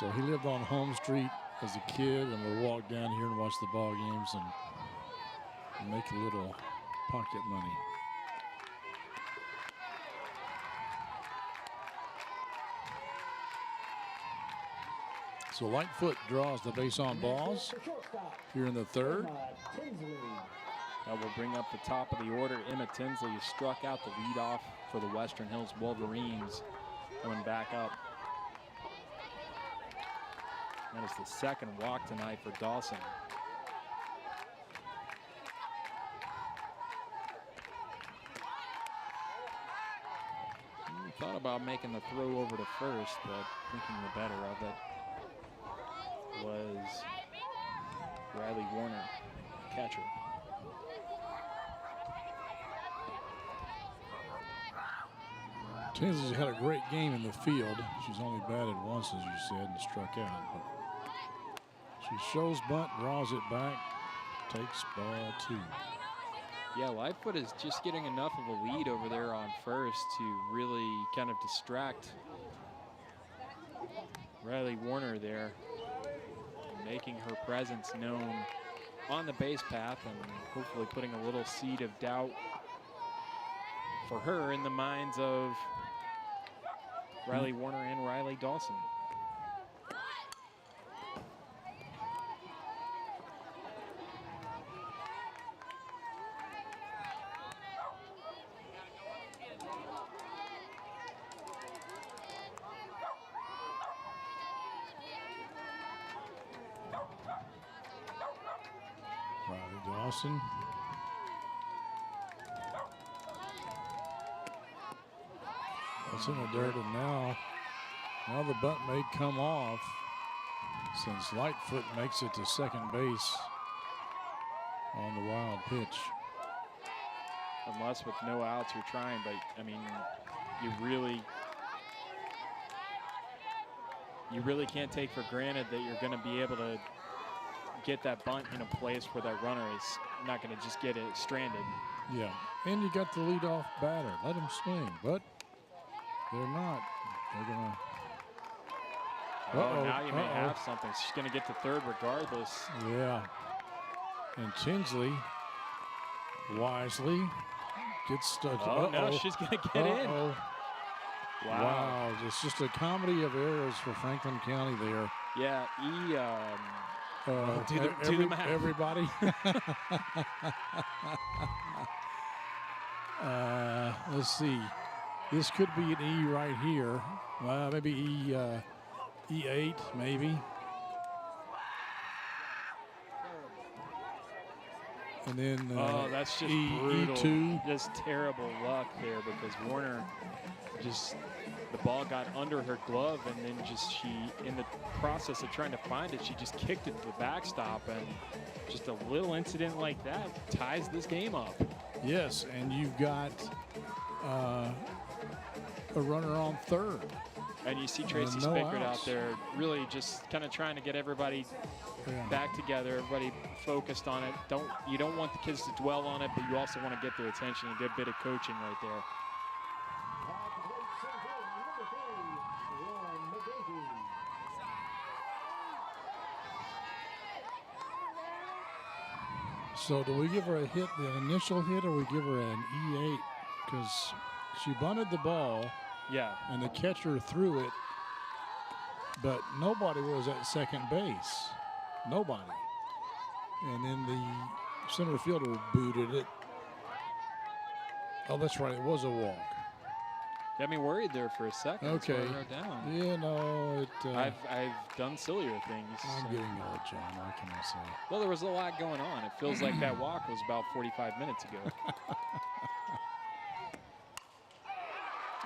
[SPEAKER 2] So he lived on Home Street as a kid and would walk down here and watch the ball games and make a little pocket money. So Lightfoot draws the base on balls here in the third.
[SPEAKER 3] That will bring up the top of the order. Emma Tinsley has struck out the leadoff for the Western Hills Wolverines, coming back up. That is the second walk tonight for Dawson. He thought about making the throw over to first, but thinking the better of it was Riley Warner, catcher.
[SPEAKER 2] Tinsley's had a great game in the field. She's only batted once, as you said, and struck out. But she shows bunt, draws it back, takes ball 2.
[SPEAKER 3] Yeah, Lightfoot is just getting enough of a lead over there on first to really kind of distract Riley Warner there, making her presence known on the base path and hopefully putting a little seed of doubt for her in the minds of Riley Warner and Riley Dawson.
[SPEAKER 2] Riley Dawson. It's in the dirt, and now the bunt may come off since Lightfoot makes it to second base on the wild pitch.
[SPEAKER 3] Unless with no outs you're trying, but I mean, you really can't take for granted that you're going to be able to get that bunt in a place where that runner is not going to just get it stranded.
[SPEAKER 2] Yeah, and you got the leadoff batter. Let him swing, but they're not. They're gonna.
[SPEAKER 3] Oh, now you may have something. She's going to get to third regardless.
[SPEAKER 2] Yeah. And Tinsley wisely gets stuck.
[SPEAKER 3] Oh, no, she's going to get in.
[SPEAKER 2] Wow. It's just a comedy of errors for Franklin County there.
[SPEAKER 3] Yeah,
[SPEAKER 2] do the math. Everybody. Let's see. This could be an E right here. Maybe E8, maybe. And then
[SPEAKER 3] oh, that's just brutal. E2. Just terrible luck there because Warner the ball got under her glove, and then in the process of trying to find it, she just kicked it to the backstop, and just a little incident like that ties this game up.
[SPEAKER 2] Yes, and you've got a runner on third.
[SPEAKER 3] And you see Tracy Spickard out there really just kind of trying to get everybody back together, everybody focused on it. You don't want the kids to dwell on it, but you also want to get their attention. A good bit of coaching right there.
[SPEAKER 2] So do we give her a hit, the initial hit, or we give her an E8? Because she bunted the ball.
[SPEAKER 3] Yeah.
[SPEAKER 2] And the catcher threw it, but nobody was at second base. Nobody. And then the center fielder booted it. Oh, that's right. It was a walk.
[SPEAKER 3] Got me worried there for a second.
[SPEAKER 2] Okay.
[SPEAKER 3] Down.
[SPEAKER 2] Yeah, no.
[SPEAKER 3] I've done sillier things.
[SPEAKER 2] I'm getting old, John. What can I say?
[SPEAKER 3] Well, there was a lot going on. It feels like that walk was about 45 minutes ago.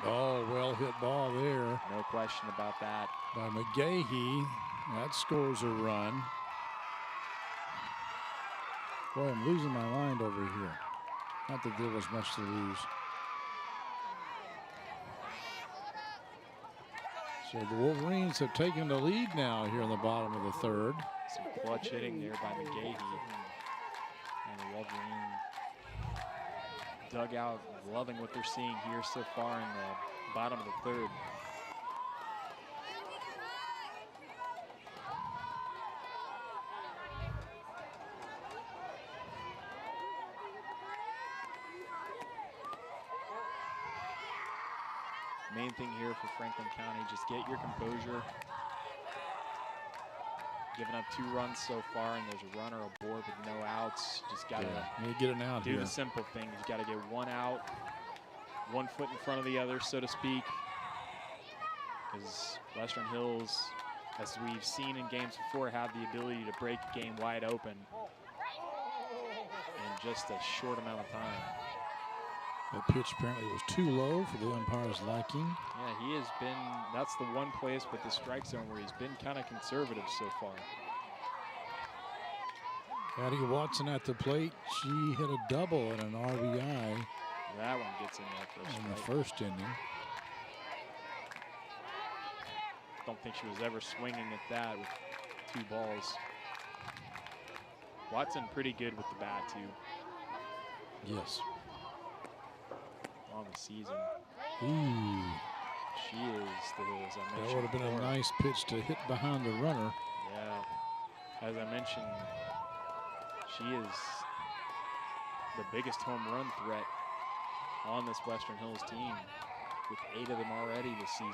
[SPEAKER 2] Oh, well hit ball there.
[SPEAKER 3] No question about that.
[SPEAKER 2] By McGahee. That scores a run. Boy, I'm losing my mind over here. Not that there was much to lose. So the Wolverines have taken the lead now here in the bottom of the third.
[SPEAKER 3] Some clutch hitting there by McGahee. And the Wolverine dugout loving what they're seeing here so far in the bottom of the third. Main thing here for Franklin County, just get your composure. Giving up 2 runs so far, and there's a runner aboard with no outs. Just gotta
[SPEAKER 2] get an out
[SPEAKER 3] do
[SPEAKER 2] here.
[SPEAKER 3] the simple things. You gotta get 1 out, 1 foot in front of the other, so to speak. Because Western Hills, as we've seen in games before, have the ability to break a game wide open in just a short amount of time.
[SPEAKER 2] That pitch apparently was too low for the umpire's liking.
[SPEAKER 3] Yeah, he has been, that's the one place with the strike zone where he's been kind of conservative so far.
[SPEAKER 2] Addie Watson at the plate. She hit a double and an RBI.
[SPEAKER 3] That one gets in there for a strike.
[SPEAKER 2] In the first inning.
[SPEAKER 3] Don't think she was ever swinging at that with 2 balls. Watson pretty good with the bat too.
[SPEAKER 2] Yes.
[SPEAKER 3] On the season.
[SPEAKER 2] Ooh.
[SPEAKER 3] She is, as I mentioned.
[SPEAKER 2] That would have been a nice pitch to hit behind the runner.
[SPEAKER 3] Yeah. As I mentioned, she is the biggest home run threat on this Western Hills team, with 8 of them already this season.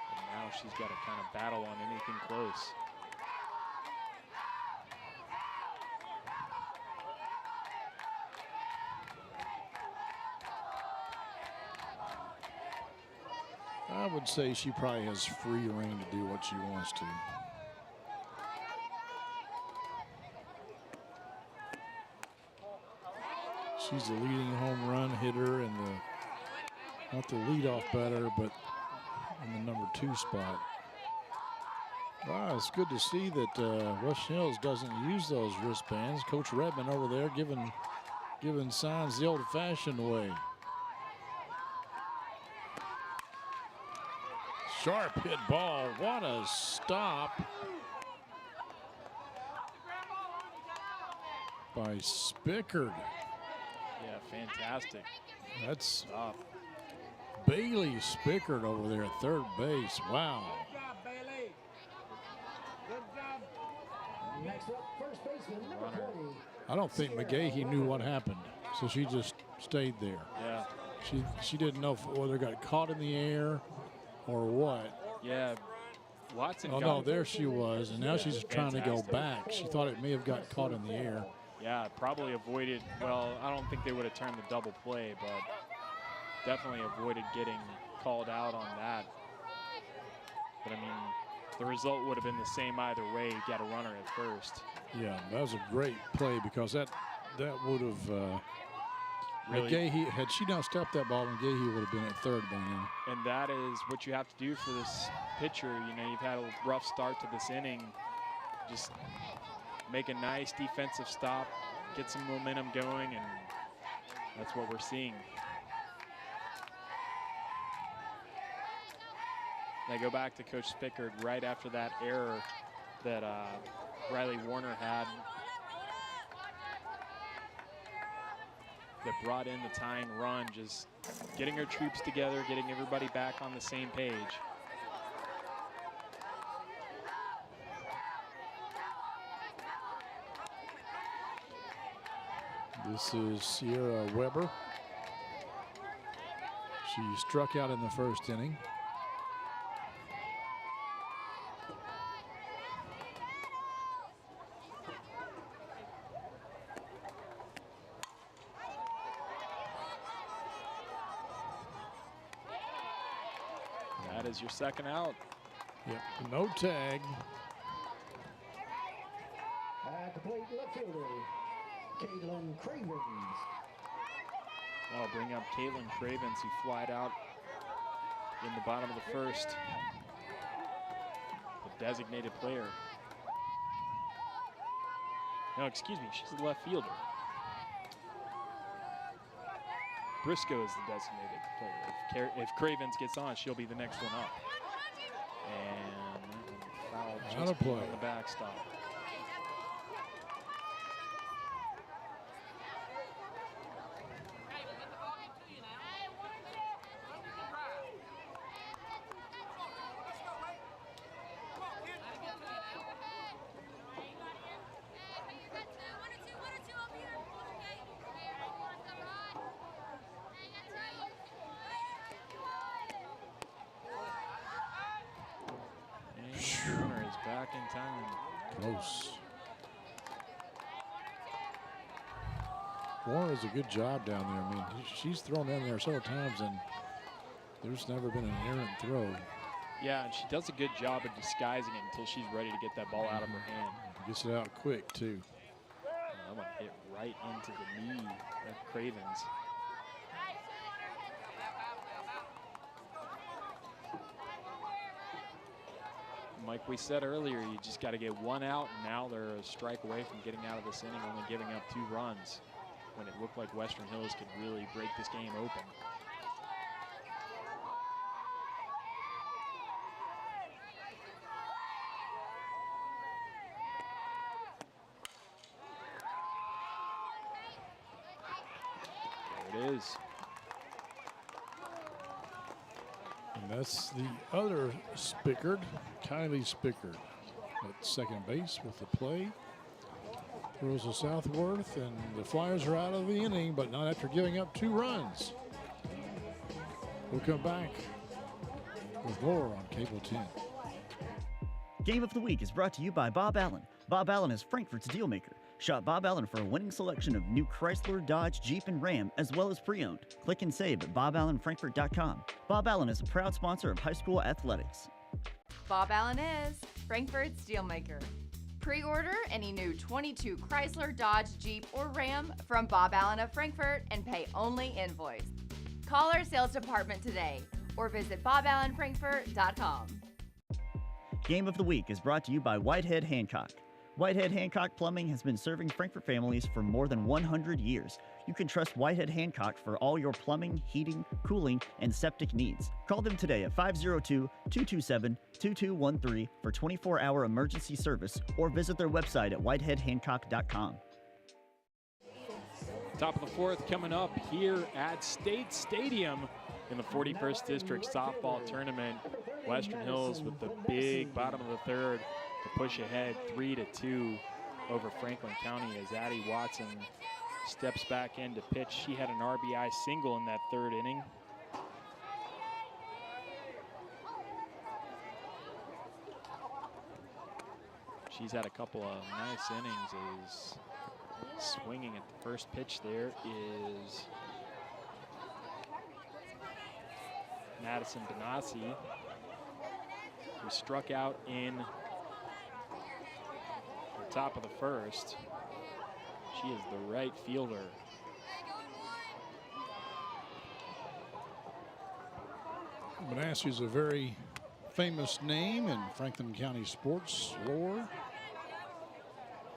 [SPEAKER 3] And now she's got to kind of battle on anything close.
[SPEAKER 2] I would say she probably has free reign to do what she wants to. She's the leading home run hitter and not the leadoff batter, but in the number 2 spot. Wow, it's good to see that Western Hills doesn't use those wristbands. Coach Redmond over there giving signs the old-fashioned way. Sharp hit ball. What a stop by Spickard.
[SPEAKER 3] Yeah, fantastic.
[SPEAKER 2] That's Bailey Spickard over there at third base. Wow.
[SPEAKER 1] Good job, Bailey. Good job. Next up, first baseman, number 20.
[SPEAKER 2] I don't think McGahee knew what happened, so she just stayed there.
[SPEAKER 3] Yeah.
[SPEAKER 2] She didn't know whether it got caught in the air or what.
[SPEAKER 3] Yeah. Watson.
[SPEAKER 2] Oh no, there she was, and now she's trying to go back. She thought it may have got caught in the air.
[SPEAKER 3] Yeah, probably avoided. Well, I don't think they would have turned the double play, but definitely avoided getting called out on that. But I mean, the result would have been the same either way. You got a runner at first.
[SPEAKER 2] Yeah, that was a great play because that would have.
[SPEAKER 3] Really?
[SPEAKER 2] McGahee, had she not stopped that ball, McGahee would have been at third by now.
[SPEAKER 3] And that is what you have to do for this pitcher. You know, you've had a rough start to this inning. Just make a nice defensive stop, get some momentum going, and that's what we're seeing. They go back to Coach Spickard right after that error that Riley Warner had that brought in the tying run, just getting her troops together, getting everybody back on the same page.
[SPEAKER 2] This is Sierra Weber. She struck out in the first inning.
[SPEAKER 3] That is your second out.
[SPEAKER 2] Yep, no tag.
[SPEAKER 1] At the plate, left fielder, Caitlin Cravens.
[SPEAKER 3] I'll bring up Caitlin Cravens, who flied out in the bottom of the first. The designated player. No, excuse me, she's the left fielder. Briscoe is the designated player. If Cravens gets on, she'll be the next one up. And foul just
[SPEAKER 2] play
[SPEAKER 3] on the backstop. Runner is back in time.
[SPEAKER 2] Close. Warner does a good job down there. I mean, she's thrown down there several times, and there's never been an errant throw.
[SPEAKER 3] Yeah, and she does a good job of disguising it until she's ready to get that ball out of her hand.
[SPEAKER 2] Gets it out quick, too.
[SPEAKER 3] That one hit right into the knee of Cravens. Like we said earlier, you just got to get one out, and now they're a strike away from getting out of this inning, only giving up 2 runs when it looked like Western Hills could really break this game open. is.
[SPEAKER 2] And that's the other Spickard, Kylie Spickard, at second base with the play. Throws to Southworth, and the Flyers are out of the inning, but not after giving up 2 runs. We'll come back with more on Cable 10.
[SPEAKER 9] Game of the Week is brought to you by Bob Allen. Bob Allen is Frankfort's dealmaker. Shop Bob Allen for a winning selection of new Chrysler, Dodge, Jeep, and Ram, as well as pre-owned. Click and save at boballenfrankfort.com. Bob Allen is a proud sponsor of high school athletics.
[SPEAKER 14] Bob Allen is Frankfort's dealmaker. Pre-order any new 22 Chrysler, Dodge, Jeep, or Ram from Bob Allen of Frankfort and pay only invoice. Call our sales department today or visit boballenfrankfort.com.
[SPEAKER 9] Game of the Week is brought to you by Whitehead Hancock. Whitehead Hancock Plumbing has been serving Frankfort families for more than 100 years. You can trust Whitehead Hancock for all your plumbing, heating, cooling, and septic needs. Call them today at 502-227-2213 for 24-hour emergency service or visit their website at whiteheadhancock.com.
[SPEAKER 3] Top of the 4th coming up here at State Stadium in the 41st District Softball Tournament. Western Hills with the big bottom of the 3rd to push ahead 3-2 over Franklin County as Addie Watson steps back in to pitch. She had an RBI single in that 3rd inning. She's had a couple of nice innings. Is swinging at the first pitch there is Madison Benassi, who struck out in the top of the 1st. She is the right fielder.
[SPEAKER 2] Benassi is a very famous name in Franklin County sports lore.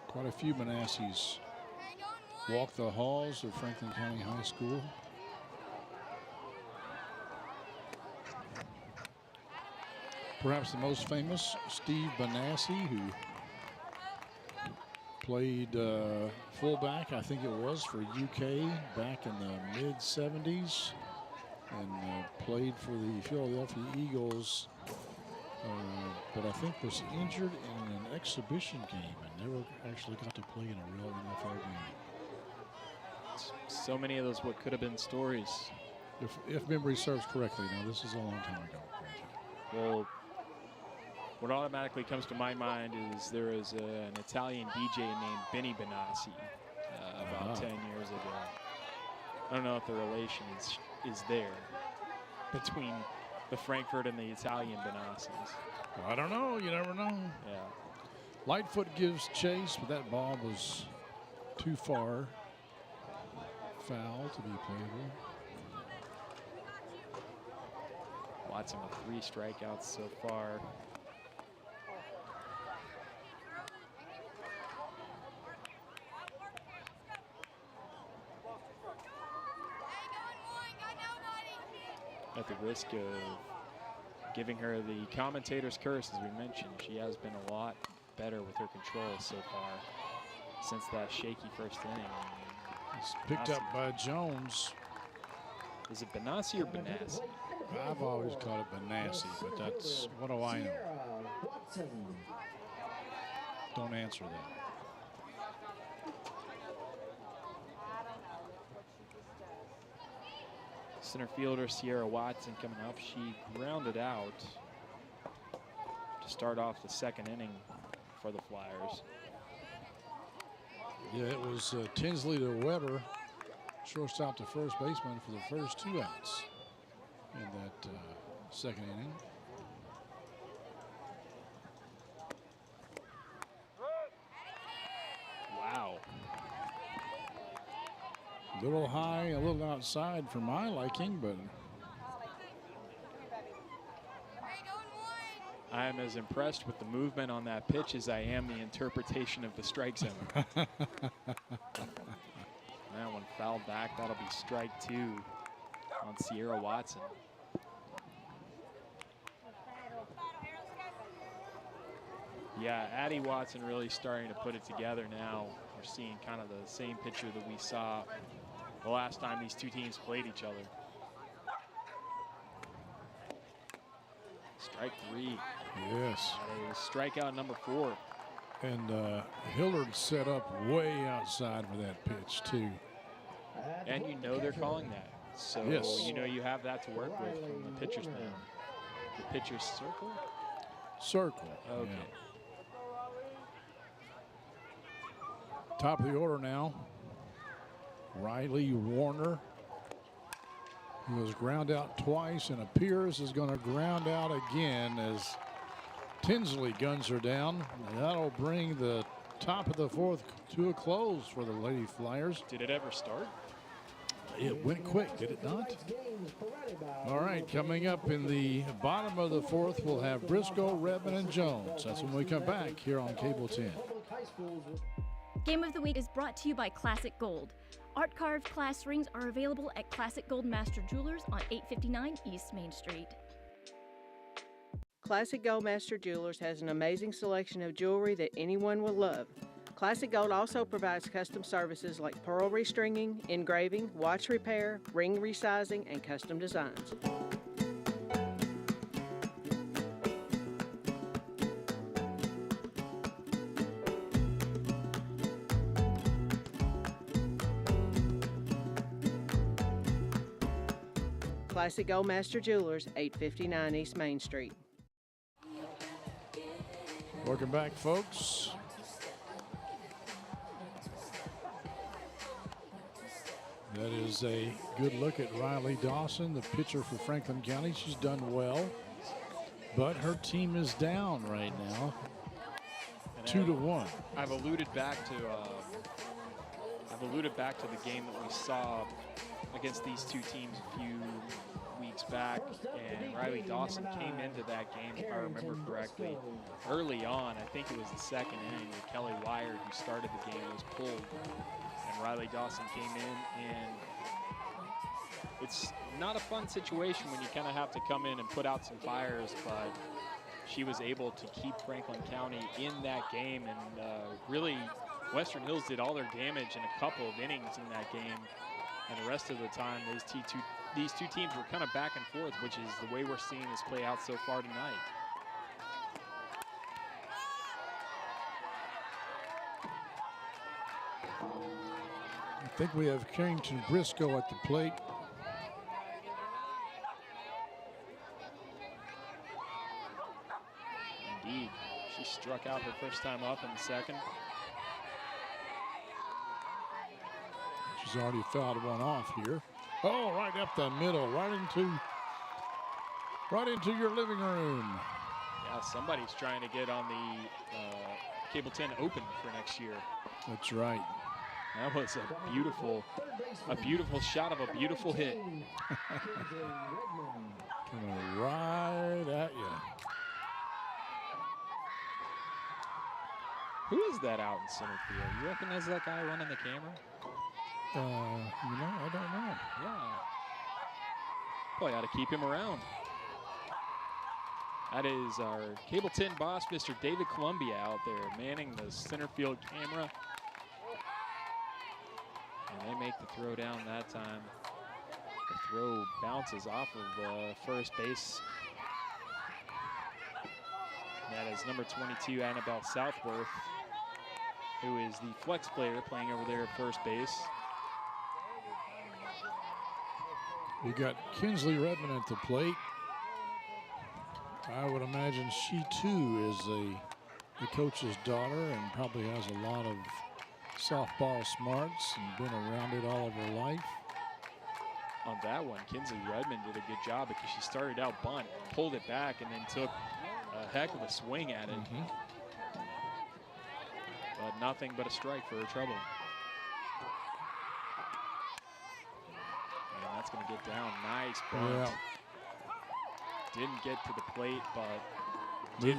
[SPEAKER 2] Quite a few Benassis walk the halls of Franklin County High School. Perhaps the most famous, Steve Benassi, who played fullback, I think it was, for UK back in the mid-70s, and played for the Philadelphia Eagles, but I think was injured in an exhibition game and never actually got to play in a real NFL game.
[SPEAKER 3] So many of those what could have been stories.
[SPEAKER 2] If memory serves correctly. Now, this is a long time ago.
[SPEAKER 3] Well, what automatically comes to my mind is there is an Italian DJ named Benny Benassi about 10 years ago. I don't know if the relation is there between the Frankfort and the Italian Benassis.
[SPEAKER 2] Well, I don't know. You never know.
[SPEAKER 3] Yeah.
[SPEAKER 2] Lightfoot gives chase, but that ball was too far. Foul to be playable.
[SPEAKER 3] Watson with 3 strikeouts so far. At the risk of giving her the commentator's curse, as we mentioned, she has been a lot better with her control so far since that shaky first inning.
[SPEAKER 2] It's picked up by Jones.
[SPEAKER 3] Is it Benassi or Benassi?
[SPEAKER 2] I've always called it Benassi, but that's, what do I know? Don't answer that.
[SPEAKER 3] Center fielder Sierra Watson coming up. She grounded out to start off the 2nd inning for the Flyers.
[SPEAKER 2] Yeah, it was Tinsley to Weber, shortstop to first baseman for the first 2 outs in that 2nd inning.
[SPEAKER 3] Wow.
[SPEAKER 2] A little high, a little outside for my liking, but
[SPEAKER 3] I am as impressed with the movement on that pitch as I am the interpretation of the strike zone. That one fouled back. That'll be strike 2 on Sierra Watson. Yeah, Addie Watson really starting to put it together now. We're seeing kind of the same picture that we saw the last time these two teams played each other. Strike 3.
[SPEAKER 2] Yes.
[SPEAKER 3] That is strikeout number 4.
[SPEAKER 2] And Hillard set up way outside for that pitch, too.
[SPEAKER 3] And you know they're calling that. So
[SPEAKER 2] yes.
[SPEAKER 3] you know you have that to work with from the pitcher's mound. The pitcher's circle?
[SPEAKER 2] Circle.
[SPEAKER 3] Okay.
[SPEAKER 2] Yeah. Top of the order now. Riley Warner, who has ground out twice and appears is going to ground out again as Tinsley guns her down. That'll bring the top of the 4th to a close for the Lady Flyers.
[SPEAKER 3] Did it ever start?
[SPEAKER 2] It went quick, did it not? All right, coming up in the bottom of the 4th, we'll have Briscoe, Redmond, and Jones. That's when we come back here on Cable 10.
[SPEAKER 11] Game of the Week is brought to you by Classic Gold. Art carved class rings are available at Classic Gold Master Jewelers on 859 East Main Street.
[SPEAKER 15] Classic Gold Master Jewelers has an amazing selection of jewelry that anyone will love. Classic Gold also provides custom services like pearl restringing, engraving, watch repair, ring resizing, and custom designs. Classic Gold Master Jewelers, 859 East Main Street.
[SPEAKER 2] Welcome back, folks. That is a good look at Riley Dawson, the pitcher for Franklin County. She's done well, but her team is down right now, 2-1.
[SPEAKER 3] I've alluded back to the game that we saw against these two teams a few weeks back, and Riley Dawson came into that game, if I remember correctly, early on. I think it was the 2nd inning where Kelly Wire, who started the game, was pulled, and Riley Dawson came in, and it's not a fun situation when you kind of have to come in and put out some fires, but she was able to keep Franklin County in that game, and really Western Hills did all their damage in a couple of innings in that game. And the rest of the time, these two teams were kind of back and forth, which is the way we're seeing this play out so far tonight.
[SPEAKER 2] I think we have Carrington Briscoe at the plate.
[SPEAKER 3] Indeed, she struck out her first time up in the 2nd.
[SPEAKER 2] She's already fouled one off here. Oh, right up the middle, right into your living room.
[SPEAKER 3] Yeah, somebody's trying to get on the Cable 10 Open for next year.
[SPEAKER 2] That's right.
[SPEAKER 3] That was a beautiful shot of a beautiful hit.
[SPEAKER 2] Coming right at you.
[SPEAKER 3] Who is that out in center field? You recognize that guy running the camera?
[SPEAKER 2] You know, I don't know.
[SPEAKER 3] Yeah. Boy, ought to keep him around. That is our Cable 10 boss, Mr. David Columbia, out there manning the center field camera. And they make the throw down that time. The throw bounces off of first base. That is number 22, Annabelle Southworth, who is the flex player playing over there at first base.
[SPEAKER 2] We got Kinsley Redmond at the plate. I would imagine she too is the coach's daughter and probably has a lot of softball smarts and been around it all of her life.
[SPEAKER 3] On that one, Kinsley Redmond did a good job because she started out bunt, pulled it back, and then took a heck of a swing at it. But nothing but a strike for her trouble. And that's going to get down. Nice bunt.
[SPEAKER 2] Yeah.
[SPEAKER 3] Didn't get to the plate, but did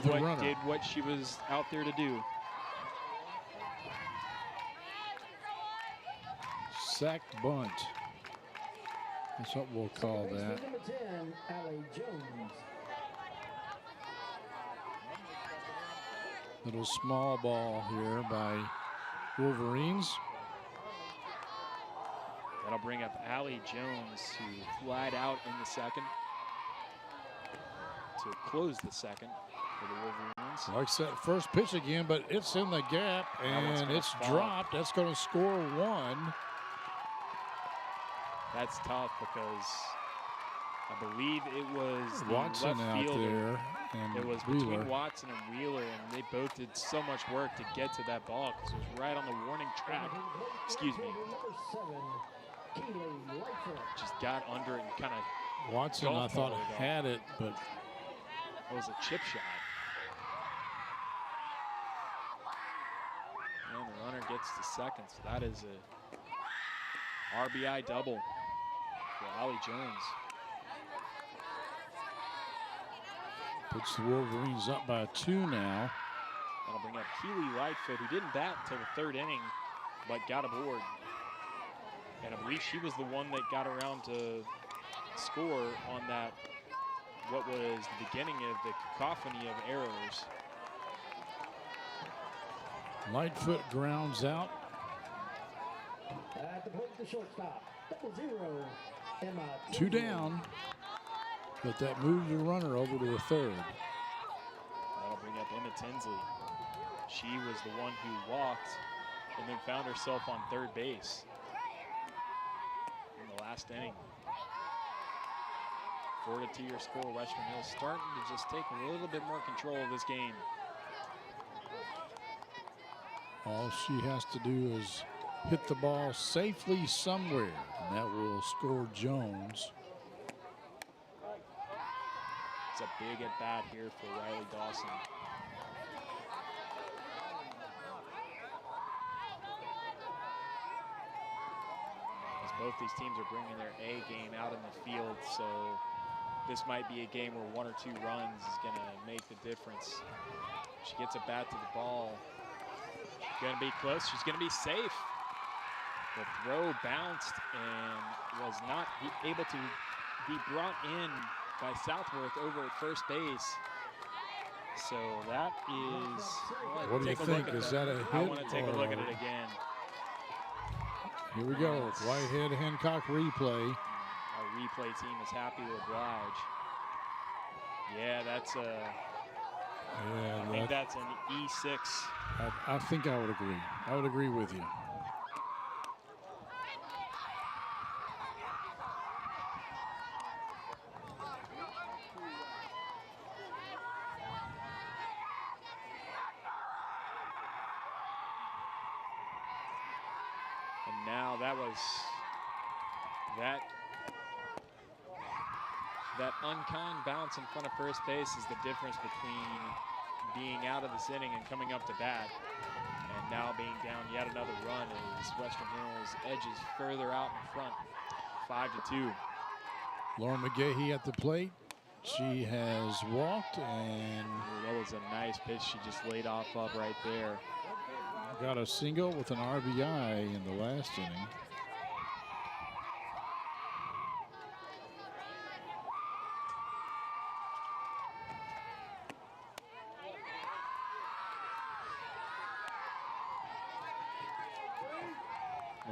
[SPEAKER 3] what she was out there to do.
[SPEAKER 2] Sack bunt. That's what we'll call that.
[SPEAKER 1] Number 10, Allie Jones.
[SPEAKER 2] Little small ball here by Wolverines.
[SPEAKER 3] That'll bring up Allie Jones, who flied out in the second to close the second for the Wolverines.
[SPEAKER 2] Likes that first pitch again, but it's in the gap, and it's dropped. That's going to score 1.
[SPEAKER 3] That's tough because I believe it was the
[SPEAKER 2] Watson
[SPEAKER 3] left
[SPEAKER 2] out
[SPEAKER 3] fielder.
[SPEAKER 2] there, and
[SPEAKER 3] It was
[SPEAKER 2] Wheeler.
[SPEAKER 3] between Watson and Wheeler, and they both did so much work to get to that ball because it was right on the warning track. Excuse me. Just got under it and kind of.
[SPEAKER 2] Watson, I thought, had it, but
[SPEAKER 3] it was a chip shot. And the runner gets to second, so that is a RBI double for Allie Jones.
[SPEAKER 2] puts the Wolverines up by 2 now.
[SPEAKER 3] That'll bring up Keely Lightfoot, who didn't bat until the 3rd inning, but got aboard. And I believe she was the one that got around to score on that, what was the beginning of the cacophony of errors.
[SPEAKER 2] Lightfoot grounds out.
[SPEAKER 1] At the plate, the shortstop, 0-0, Emma.
[SPEAKER 2] 2 down, but that moved the runner over to the 3rd.
[SPEAKER 3] That'll bring up Emma Tinsley. She was the one who walked and then found herself on 3rd base in the last inning. 4-2 your score. Western Hills starting to just take a little bit more control of this game.
[SPEAKER 2] All she has to do is hit the ball safely somewhere, and that will score Jones.
[SPEAKER 3] It's a big at bat here for Riley Dawson. As both these teams are bringing their A game out in the field, so this might be a game where 1 or 2 runs is going to make the difference. She gets a bat to the ball. Going to be close. She's going to be safe. The throw bounced and was not able to be brought in by Southworth over at first base. So that is.
[SPEAKER 2] What do you think? Is that a hit?
[SPEAKER 3] I want to take a look at it again.
[SPEAKER 2] Here we go. Whitehead Hancock replay.
[SPEAKER 3] Our replay team is happy to oblige. Yeah, that's a.
[SPEAKER 2] Yeah,
[SPEAKER 3] I think that's an E6.
[SPEAKER 2] I think I would agree. I would agree with you.
[SPEAKER 3] And now that was that unkind bounce in front of first base is the difference between being out of this inning and coming up to bat, and now being down yet another run as Western Hills edges further out in front, 5-2.
[SPEAKER 2] Lauren McGahee at the plate. She has walked, and
[SPEAKER 3] that was a nice pitch she just laid off of right there.
[SPEAKER 2] Got a single with an RBI in the last inning.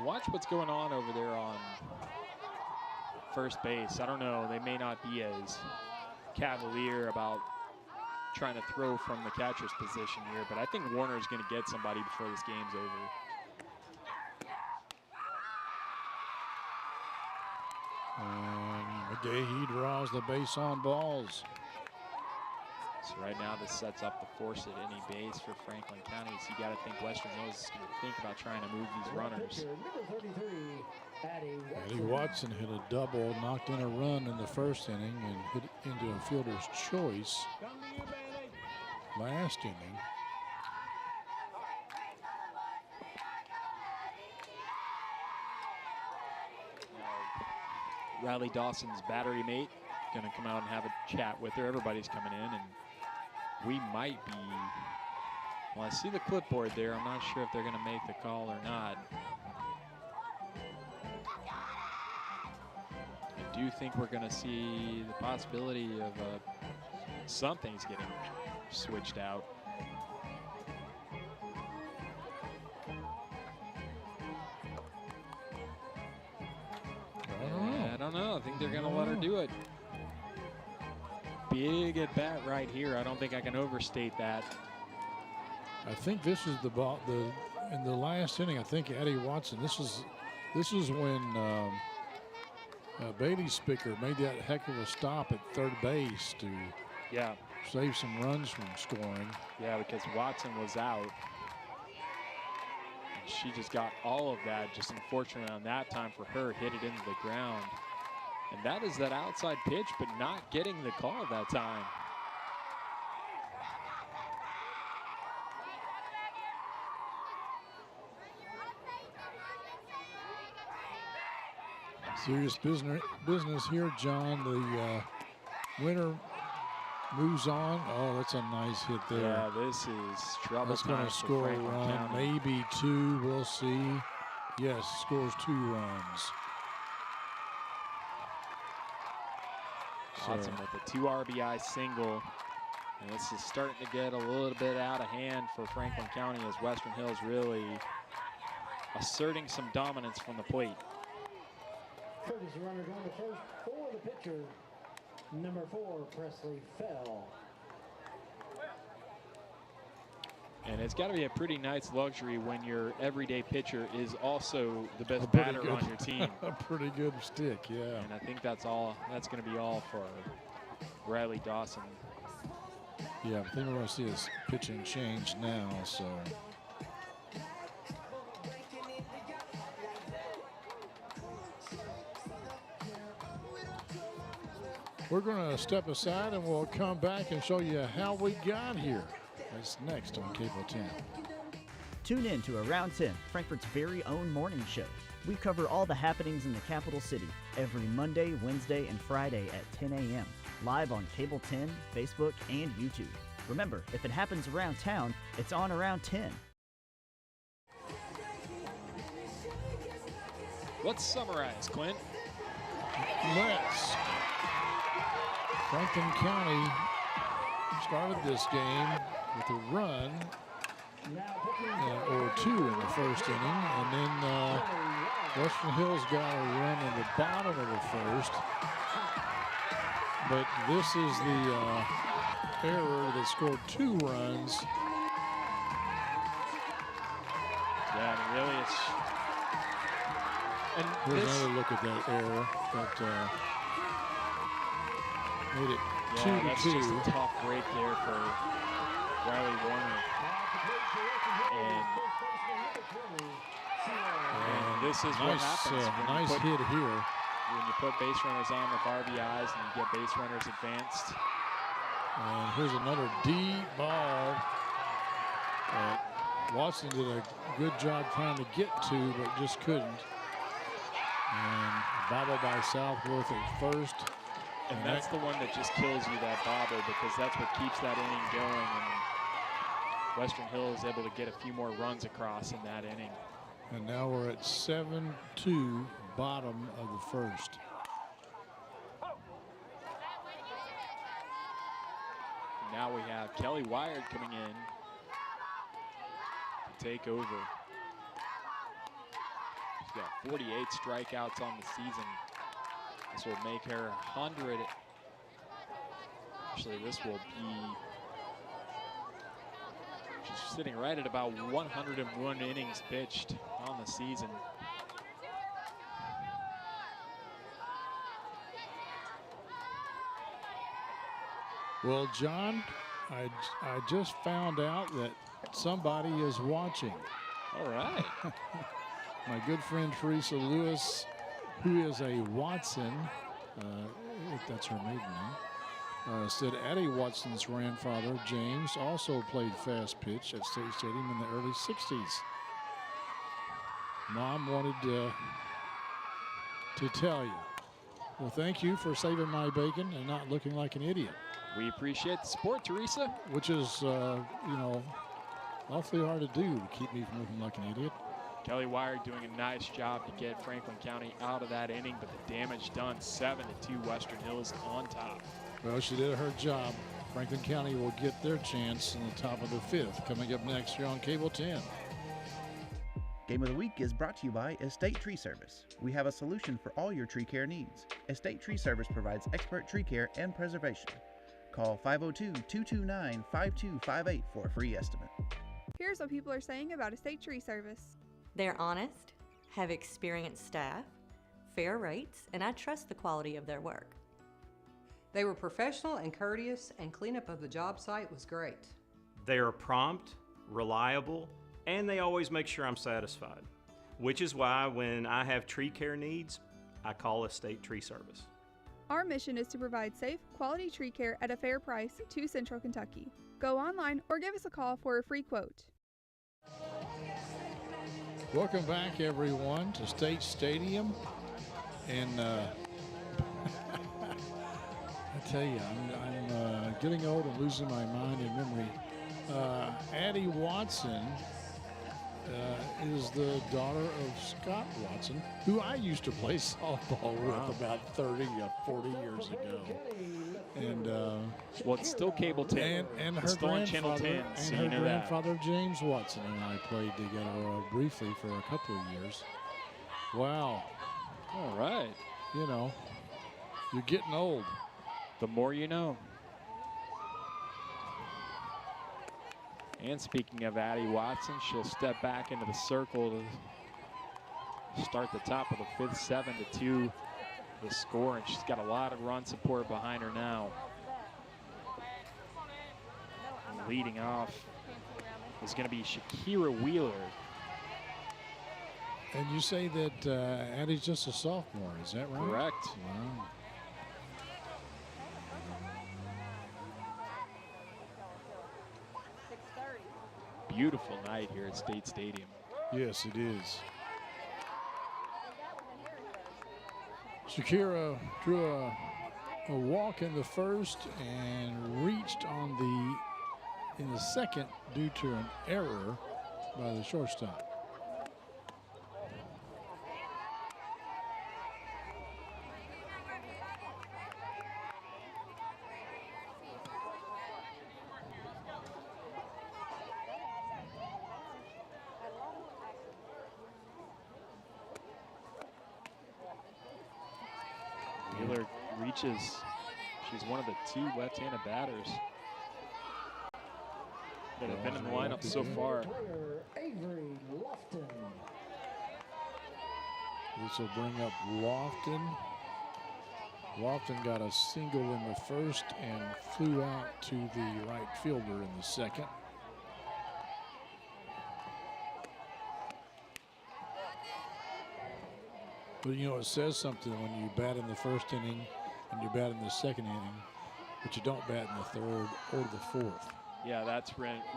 [SPEAKER 3] Watch what's going on over there on first base. I don't know, they may not be as cavalier about trying to throw from the catcher's position here, but I think Warner's going to get somebody before this game's over.
[SPEAKER 2] And McGahee draws the base on balls.
[SPEAKER 3] So right now this sets up the force at any base for Franklin County. So you got to think Western Hills is going to think about trying to move these runners.
[SPEAKER 2] Addie Watson hit a double, knocked in a run in the first inning, and hit into a fielder's choice last inning.
[SPEAKER 3] Riley Dawson's battery mate going to come out and have a chat with her. Everybody's coming in, and we might be, well, I see the clipboard there. I'm not sure if they're going to make the call or not. I do think we're going to see the possibility of something's getting switched out. don't know. I think they're going to let her do it. Big at bat right here. I don't think I can overstate that.
[SPEAKER 2] I think this is the ball. In the last inning, I think Addie Watson. This is when Bailey Spicker made that heck of a stop at third base to save some runs from scoring.
[SPEAKER 3] Yeah, because Watson was out. And she just got all of that. Just unfortunate on that time for her, hit it into the ground. And that is that outside pitch, but not getting the call that time.
[SPEAKER 2] Serious business here, John. The winner moves on. Oh, that's a nice hit there.
[SPEAKER 3] Yeah, this is trouble.
[SPEAKER 2] That's going to score a run, maybe two. We'll see. Yes, scores 2 runs.
[SPEAKER 3] Watson with a 2 RBI single. And this is starting to get a little bit out of hand for Franklin County as Western Hills really asserting some dominance from the plate.
[SPEAKER 1] Courtesy runner going to first for the pitcher, number 4, Presley Fell.
[SPEAKER 3] And it's got to be a pretty nice luxury when your everyday pitcher is also the best batter on your team.
[SPEAKER 2] A pretty good stick, yeah.
[SPEAKER 3] And I think that's going to be all for Riley Dawson.
[SPEAKER 2] Yeah, I think we're going to see his pitching change now, so. We're going to step aside and we'll come back and show you how we got here. That's next on Cable 10.
[SPEAKER 9] Tune in to Around 10, Frankfort's very own morning show. We cover all the happenings in the capital city every Monday, Wednesday, and Friday at 10 a.m. live on Cable 10, Facebook, and YouTube. Remember, if it happens around town, it's on Around 10.
[SPEAKER 3] Let's summarize, Clint.
[SPEAKER 2] Let's. Franklin County started this game with a run or 2 in the first inning, and then Western Hills got a run in the bottom of the first. But this is the error that scored 2 runs.
[SPEAKER 3] Yeah, and really it's. And
[SPEAKER 2] here's another look at that error that made it 2-2.
[SPEAKER 3] That's just a tough break there for Riley Warner. And this is what happens.
[SPEAKER 2] Nice hit here.
[SPEAKER 3] When you put base runners on with RBIs and you get base runners advanced.
[SPEAKER 2] And here's another deep ball. Watson did a good job trying to get to, but just couldn't. And bobble by Southworth at first.
[SPEAKER 3] And that's the one that just kills you, that bobble, because that's what keeps that inning going. And Western Hills is able to get a few more runs across in that inning.
[SPEAKER 2] And now we're at 7-2, bottom of the first.
[SPEAKER 3] Now we have Kelly Wired coming in to take over. She's got 48 strikeouts on the season. This will make her 100. Actually, this will be, she's sitting right at about 101 innings pitched on the season.
[SPEAKER 2] Well, John, I just found out that somebody is watching.
[SPEAKER 3] All right.
[SPEAKER 2] My good friend Teresa Lewis, who is a Watson, if that's her maiden name, said Addie Watson's grandfather, James, also played fast pitch at State Stadium in the early 60s. Mom wanted to tell you. Well, thank you for saving my bacon and not looking like an idiot.
[SPEAKER 3] We appreciate the support, Teresa.
[SPEAKER 2] Which is, you know, awfully hard to do to keep me from looking like an idiot.
[SPEAKER 3] Kelly Wired doing a nice job to get Franklin County out of that inning, but the damage done, 7-2 Western Hills on top.
[SPEAKER 2] Well, she did her job. Franklin County will get their chance in the top of the 5th. Coming up next here on Cable 10.
[SPEAKER 4] Game of the Week is brought to you by Estate Tree Service. We have a solution for all your tree care needs. Estate Tree Service provides expert tree care and preservation. Call 502-229-5258 for a free estimate.
[SPEAKER 6] Here's what people are saying about Estate Tree Service.
[SPEAKER 16] They're honest, have experienced staff, fair rates, and I trust the quality of their work.
[SPEAKER 17] They were professional and courteous, and cleanup of the job site was great.
[SPEAKER 18] They are prompt, reliable, and they always make sure I'm satisfied, which is why when I have tree care needs, I call Estate Tree Service.
[SPEAKER 6] Our mission is to provide safe, quality tree care at a fair price to Central Kentucky. Go online or give us a call for a free quote.
[SPEAKER 2] Welcome back, everyone, to State Stadium. And I tell you, I'm getting old and losing my mind and memory. Addie Watson is the daughter of Scott Watson, who I used to play softball with about 30 or 40 years ago. And
[SPEAKER 3] well, it's still cable 10.
[SPEAKER 2] And her
[SPEAKER 3] still on Channel 10,
[SPEAKER 2] and
[SPEAKER 3] so
[SPEAKER 2] her
[SPEAKER 3] you know
[SPEAKER 2] grandfather James Watson and I played together briefly for a couple of years. Wow.
[SPEAKER 3] All right.
[SPEAKER 2] You know, you're getting old.
[SPEAKER 3] The more you know. And speaking of Addie Watson, she'll step back into the circle to start the top of the fifth, 7-2 the score, and she's got a lot of run support behind her now. And leading off is going to be Shakira Wheeler.
[SPEAKER 2] And you say that Addie's just a sophomore, is that right?
[SPEAKER 3] Correct.
[SPEAKER 2] Wow.
[SPEAKER 3] Beautiful night here at State Stadium.
[SPEAKER 2] Yes, it is. Shakira drew a walk in the first and reached in the second due to an error by the shortstop.
[SPEAKER 3] Wheeler reaches. She's one of the two left-handed batters that have been in the lineup so far.
[SPEAKER 1] Avery Lofton.
[SPEAKER 2] This will bring up Lofton. Lofton got a single in the first and flew out to the right fielder in the second. But you know, it says something when you bat in the first inning and you bat in the second inning, but you don't bat in the third or the fourth.
[SPEAKER 3] Yeah, that's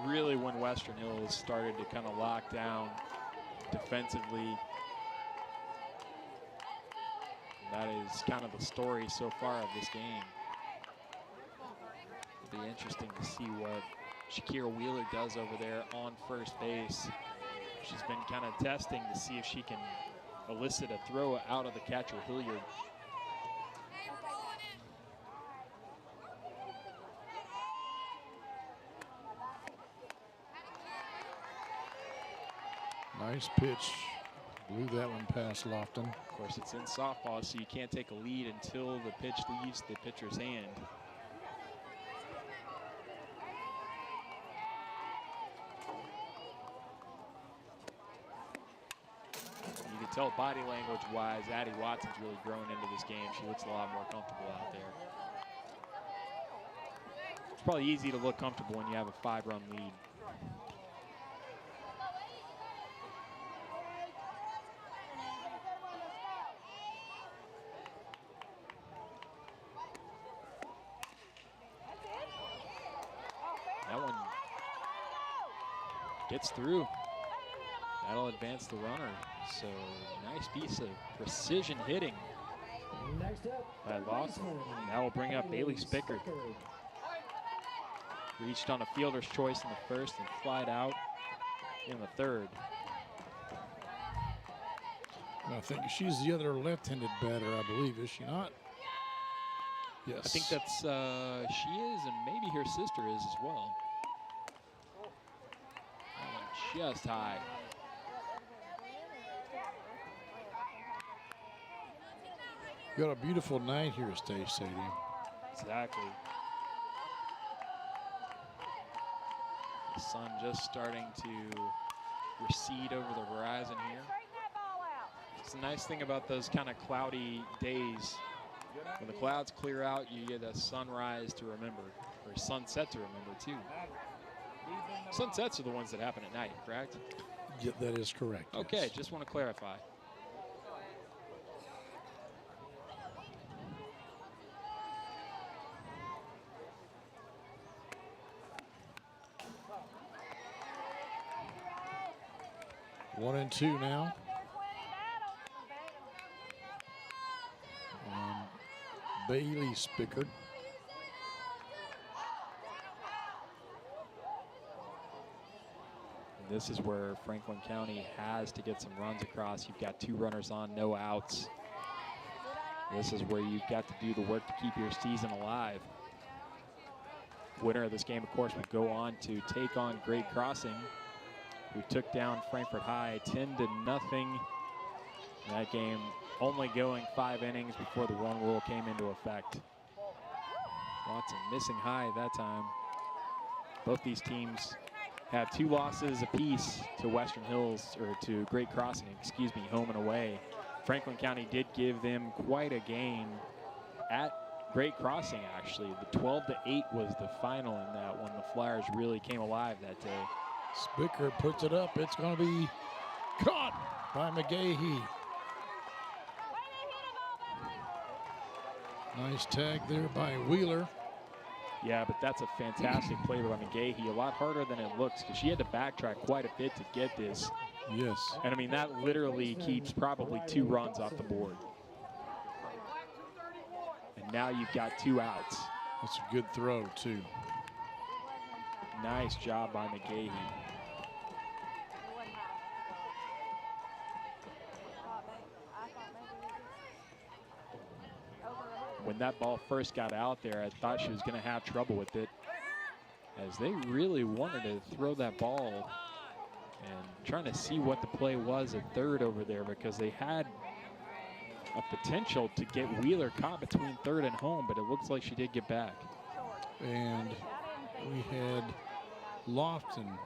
[SPEAKER 3] really when Western Hills started to kind of lock down defensively. And that is kind of the story so far of this game. It'll be interesting to see what Shakira Wheeler does over there on first base. She's been kind of testing to see if she can elicit a throw out of the catcher, Hilliard.
[SPEAKER 2] Nice pitch. Blew that one past Lofton.
[SPEAKER 3] Of course, it's in softball, so you can't take a lead until the pitch leaves the pitcher's hand. You can tell body language-wise, Addie Watson's really grown into this game. She looks a lot more comfortable out there. It's probably easy to look comfortable when you have a 5-run lead. That one gets through. That'll advance the runner. So nice piece of precision hitting by Lawson. That will bring up Bailey Spickard. Reached on a fielder's choice in the first and flied out in the third.
[SPEAKER 2] I think she's the other left-handed batter, I believe, is she not? Yes.
[SPEAKER 3] I think that's, she is, and maybe her sister is as well. That one just high.
[SPEAKER 2] You got a beautiful night here at State Stadium.
[SPEAKER 3] Exactly. The sun just starting to recede over the horizon here. It's the nice thing about those kind of cloudy days. When the clouds clear out, you get a sunrise to remember, or a sunset to remember too. Sunsets are the ones that happen at night, correct?
[SPEAKER 2] Yeah, that is correct.
[SPEAKER 3] Okay,
[SPEAKER 2] yes.
[SPEAKER 3] just want to clarify.
[SPEAKER 2] One and two now. Bailey Spickard.
[SPEAKER 3] This is where Franklin County has to get some runs across. You've got 2 runners on, no outs. This is where you've got to do the work to keep your season alive. Winner of this game, of course, will go on to take on Great Crossing, who took down Frankfort High 10-0. That game only going 5 innings before the run rule came into effect. Watson missing high that time. Both these teams have 2 losses apiece to Western Hills, or to Great Crossing, excuse me, home and away. Franklin County did give them quite a game at Great Crossing, actually. The 12-8 was the final in that one. The Flyers really came alive that day.
[SPEAKER 2] Spicker puts it up. It's going to be caught by McGahee. Nice tag there by Wheeler.
[SPEAKER 3] Yeah, but that's a fantastic play by McGahee. A lot harder than it looks, because she had to backtrack quite a bit to get this.
[SPEAKER 2] Yes.
[SPEAKER 3] And I mean, that literally keeps probably 2 runs off the board. And now you've got 2 outs.
[SPEAKER 2] That's a good throw, too.
[SPEAKER 3] Nice job by McGahee. When that ball first got out there, I thought she was going to have trouble with it, as they really wanted to throw that ball and trying to see what the play was at third over there, because they had a potential to get Wheeler caught between third and home, but it looks like she did get back.
[SPEAKER 2] And we had Lofton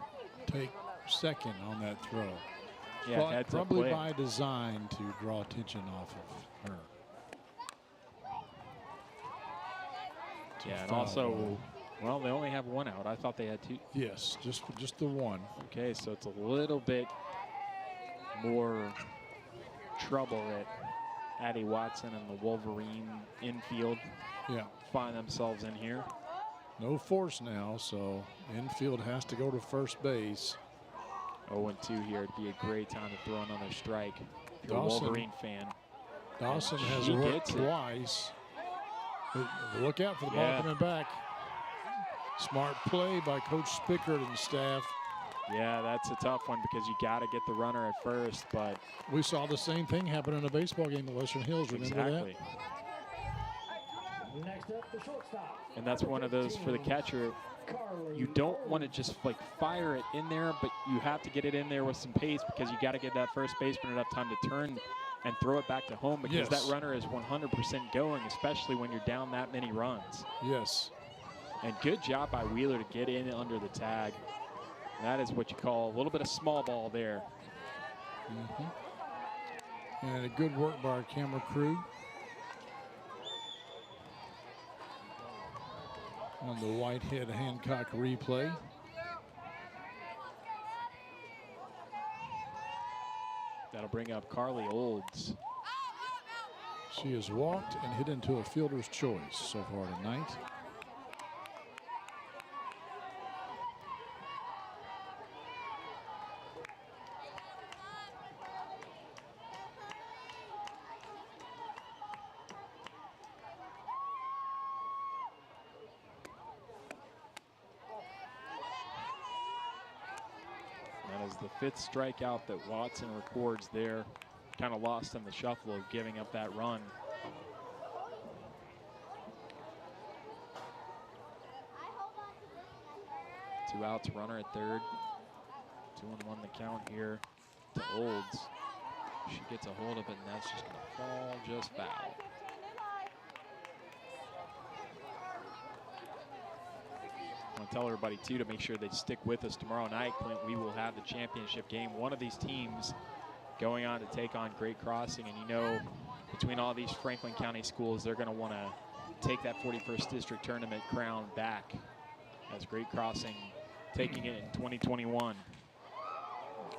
[SPEAKER 2] take second on that throw.
[SPEAKER 3] Yeah,
[SPEAKER 2] probably by design to draw attention off of her.
[SPEAKER 3] Yeah, and also, well, they only have 1 out. I thought they had 2.
[SPEAKER 2] Yes, just the 1.
[SPEAKER 3] Okay, so it's a little bit more trouble that Addie Watson and the Wolverine infield find themselves in here.
[SPEAKER 2] No force now, so infield has to go to first base.
[SPEAKER 3] 0-2 here. It'd be a great time to throw another strike if you're a Wolverine fan.
[SPEAKER 2] Dawson has worked twice. Look out for the ball coming back. Smart play by Coach Spickard and staff.
[SPEAKER 3] Yeah, that's a tough one, because you got to get the runner at first, but
[SPEAKER 2] we saw the same thing happen in a baseball game at Western Hills. Remember that?
[SPEAKER 1] Next up, the shortstop.
[SPEAKER 3] And that's one of those for the catcher. You don't want to just like fire it in there, but you have to get it in there with some pace, because you got to give that first baseman enough time to turn and throw it back to home, because that runner is 100% going, especially when you're down that many runs.
[SPEAKER 2] Yes.
[SPEAKER 3] And good job by Wheeler to get in under the tag. That is what you call a little bit of small ball there.
[SPEAKER 2] And a good work by our camera crew on the Whitehead Hancock replay.
[SPEAKER 3] That'll bring up Carly Olds.
[SPEAKER 2] She has walked and hit into a fielder's choice so far tonight.
[SPEAKER 3] That is the 5th strikeout that Watson records there. Kind of lost in the shuffle of giving up that run. Two outs, runner at third. 2-1 the count here to Olds. She gets a hold of it, and that's just going to fall just foul. want to tell everybody, too, to make sure they stick with us tomorrow night, Clint. We will have the championship game. One of these teams going on to take on Great Crossing. And, you know, between all these Franklin County schools, they're going to want to take that 41st District Tournament crown back as Great Crossing taking it in 2021.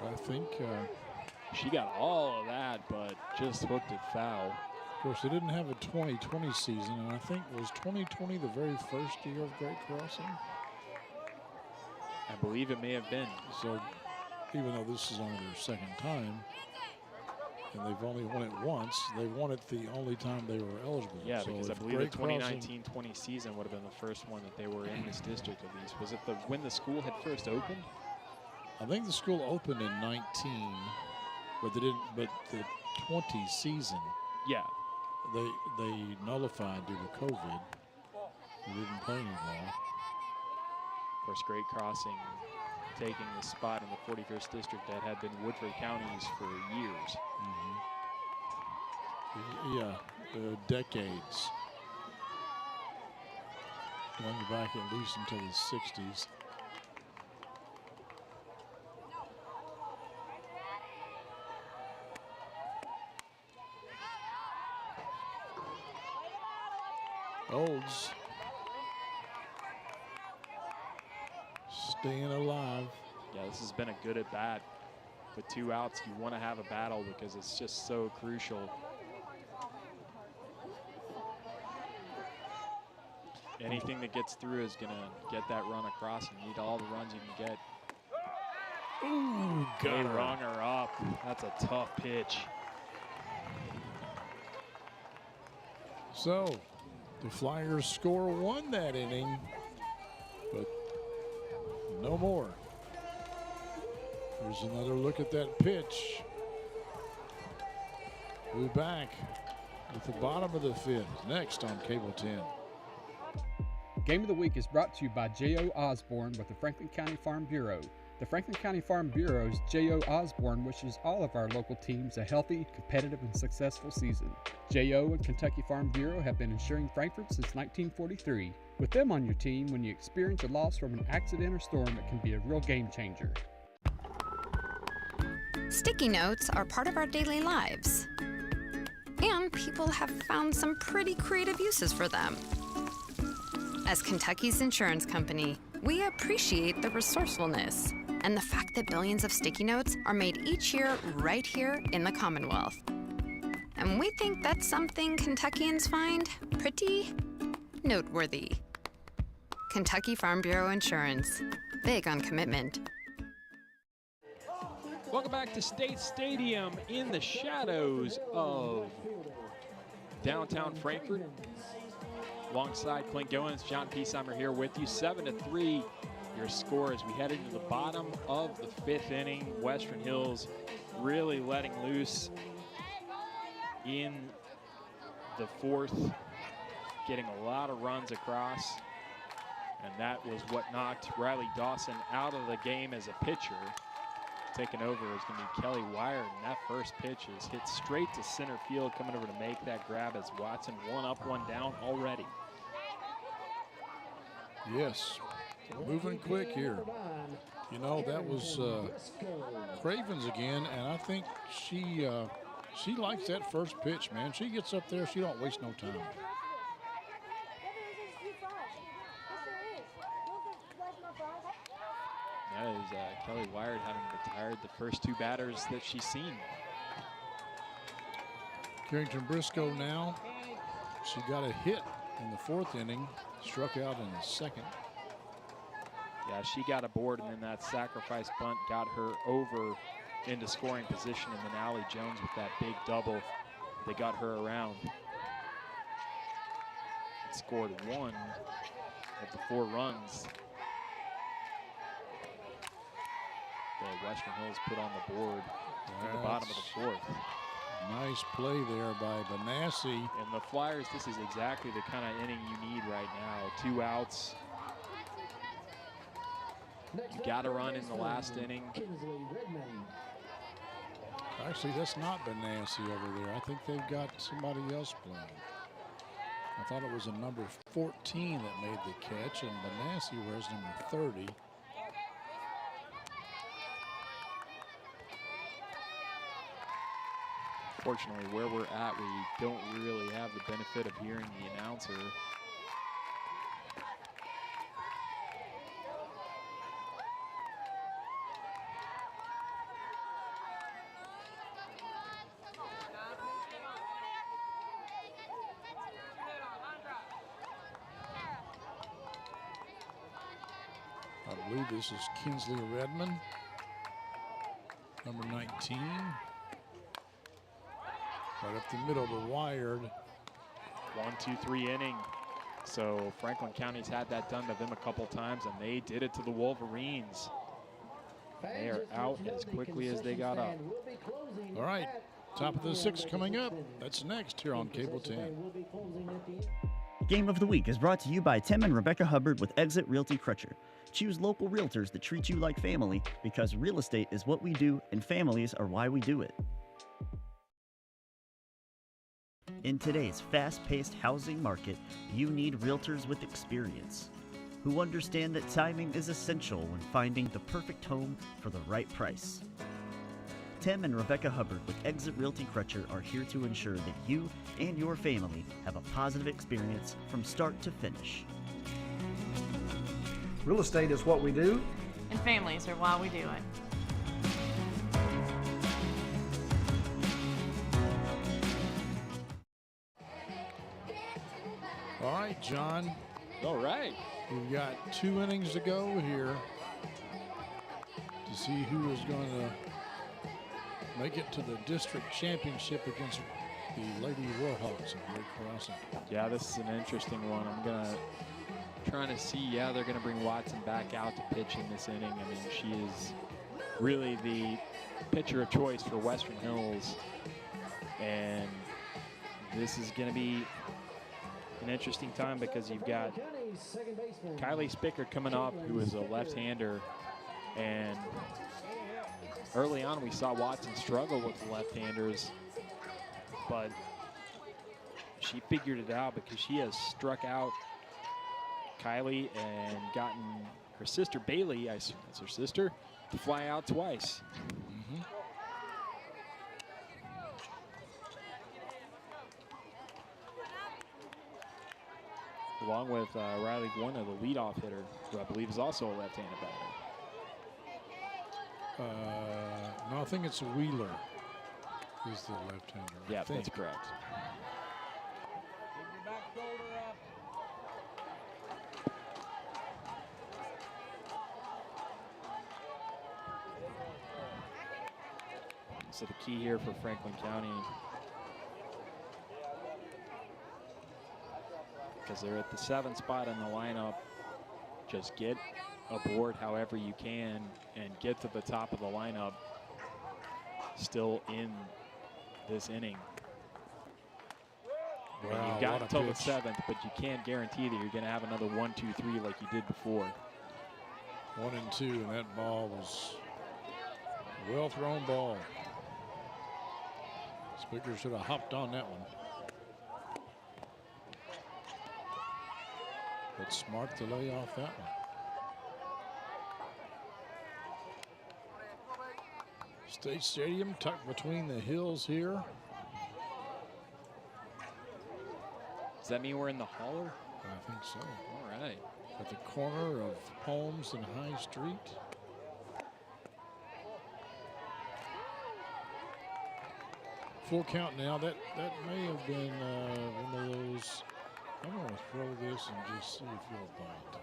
[SPEAKER 2] I think
[SPEAKER 3] she got all of that, but just hooked it foul.
[SPEAKER 2] Of course, they didn't have a 2020 season, and I think was 2020 the very first year of Great Crossing?
[SPEAKER 3] I believe it may have been.
[SPEAKER 2] So even though this is only their second time, and they've only won it once, they won it the only time they were eligible.
[SPEAKER 3] Yeah,
[SPEAKER 2] so
[SPEAKER 3] because I believe the 2019-20 season would have been the first one that they were in this district at least. Was it when the school had first opened?
[SPEAKER 2] I think the school opened in 19, but they didn't. But the 20 season,
[SPEAKER 3] yeah,
[SPEAKER 2] they nullified due to COVID. They didn't play anymore.
[SPEAKER 3] Of course, Great Crossing taking the spot in the 41st district that had been Woodford County's for years.
[SPEAKER 2] Yeah, decades. Going back at least until the 60s. Olds staying alive.
[SPEAKER 3] Yeah, this has been a good at bat. With 2 outs, you want to have a battle because it's just so crucial. Anything that gets through is going to get that run across, and you need all the runs you can get.
[SPEAKER 2] Ooh,
[SPEAKER 3] they rung her up. That's a tough pitch.
[SPEAKER 2] So, the Flyers score 1 that inning, but no more. Here's another look at that pitch. We're back at the bottom of the 5th, next on Cable 10.
[SPEAKER 7] Game of the Week is brought to you by J.O. Osborne with the Franklin County Farm Bureau. The Franklin County Farm Bureau's J.O. Osborne wishes all of our local teams a healthy, competitive, and successful season. J.O. and Kentucky Farm Bureau have been insuring Frankfort since 1943. With them on your team, when you experience a loss from an accident or storm, it can be a real game changer.
[SPEAKER 8] Sticky notes are part of our daily lives, and people have found some pretty creative uses for them. As Kentucky's insurance company, we appreciate the resourcefulness and the fact that billions of sticky notes are made each year right here in the Commonwealth. And we think that's something Kentuckians find pretty noteworthy. Kentucky Farm Bureau Insurance, big on commitment.
[SPEAKER 3] Welcome back to State Stadium in the shadows of downtown Frankfort. Alongside Clint Goins, John Piesheimer here with you. 7-3 your score as we head into the bottom of the 5th inning. Western Hills really letting loose in the 4th, getting a lot of runs across. And that was what knocked Riley Dawson out of the game as a pitcher. Taking over is going to be Kelly Wire, and that first pitch is hit straight to center field, coming over to make that grab as Watson 1 up, 1 down already.
[SPEAKER 2] Yes, moving quick here. You know, that was Cravens again, and I think she likes that first pitch, man. She gets up there, she don't waste no time.
[SPEAKER 3] That is Kelly Wired having retired the first 2 batters that she's seen.
[SPEAKER 2] Carrington Briscoe now, she got a hit in the 4th inning, struck out in the 2nd.
[SPEAKER 3] Yeah, she got aboard, and then that sacrifice bunt got her over into scoring position, and then Allie Jones with that big double, they got her around. And scored 1 of the 4 runs that Western Hills put on the board in the bottom of the 4th.
[SPEAKER 2] Nice play there by Benassi.
[SPEAKER 3] And the Flyers, this is exactly the kind of inning you need right now. 2 outs. You got to run in the last inning.
[SPEAKER 2] Actually, that's not Benassi over there. I think they've got somebody else playing. I thought it was a number 14 that made the catch, and Benassi wears number 30.
[SPEAKER 3] Fortunately, where we're at, we don't really have the benefit of hearing the announcer.
[SPEAKER 2] I believe this is Kinsley Redmond, number 19. Right up the middle of the wired.
[SPEAKER 3] 1-2-3 inning. So Franklin County's had that done to them a couple times, and they did it to the Wolverines. They are out as quickly as they got up.
[SPEAKER 2] All right, top of the sixth coming up. That's next here on Cable 10.
[SPEAKER 9] Game of the Week is brought to you by Tim and Rebecca Hubbard with Exit Realty Crutcher. Choose local realtors that treat you like family, because real estate is what we do and families are why we do it. In today's fast-paced housing market, you need realtors with experience who understand that timing is essential when finding the perfect home for the right price. Tim and Rebecca Hubbard with Exit Realty Crutcher are here to ensure that you and your family have a positive experience from start to finish.
[SPEAKER 1] Real estate is what we do,
[SPEAKER 10] And families are why we do it.
[SPEAKER 2] All right, John.
[SPEAKER 3] All right.
[SPEAKER 2] We've got 2 innings to go here to see who is going to make it to the district championship against the Lady Warhawks of Great Crossing.
[SPEAKER 3] Yeah, this is an interesting one. I'm trying to see, yeah, they're going to bring Watson back out to pitch in this inning. I mean, she is really the pitcher of choice for Western Hills. And this is going to be an interesting time because you've got Kylie Spicker coming up, who is a left-hander. And early on, we saw Watson struggle with the left-handers, but she figured it out because she has struck out Kylie and gotten her sister Bailey, I assume that's her sister, to fly out twice. Along with Riley Gwinna, the leadoff hitter, who I believe is also a left-handed batter.
[SPEAKER 2] No, I think it's Wheeler who's the left-hander.
[SPEAKER 3] Yeah, that's correct. So the key here for Franklin County, because they're at the 7th spot in the lineup, just get aboard however you can and get to the top of the lineup still in this inning.
[SPEAKER 2] Wow,
[SPEAKER 3] and you've got
[SPEAKER 2] what a
[SPEAKER 3] until the
[SPEAKER 2] pitch.
[SPEAKER 3] 7th, but you can't guarantee that you're going to have another 1, 2, 3 like you did before.
[SPEAKER 2] 1 and 2, and that ball was a well-thrown ball. Spicker should have hopped on that one. But smart to lay off that one. State Stadium tucked between the hills here.
[SPEAKER 3] Does that mean we're in the holler?
[SPEAKER 2] I think so.
[SPEAKER 3] All right.
[SPEAKER 2] At the corner of Holmes and High Street. Full count now. That may have been one of those. I'm going to throw this and just see if you'll bite.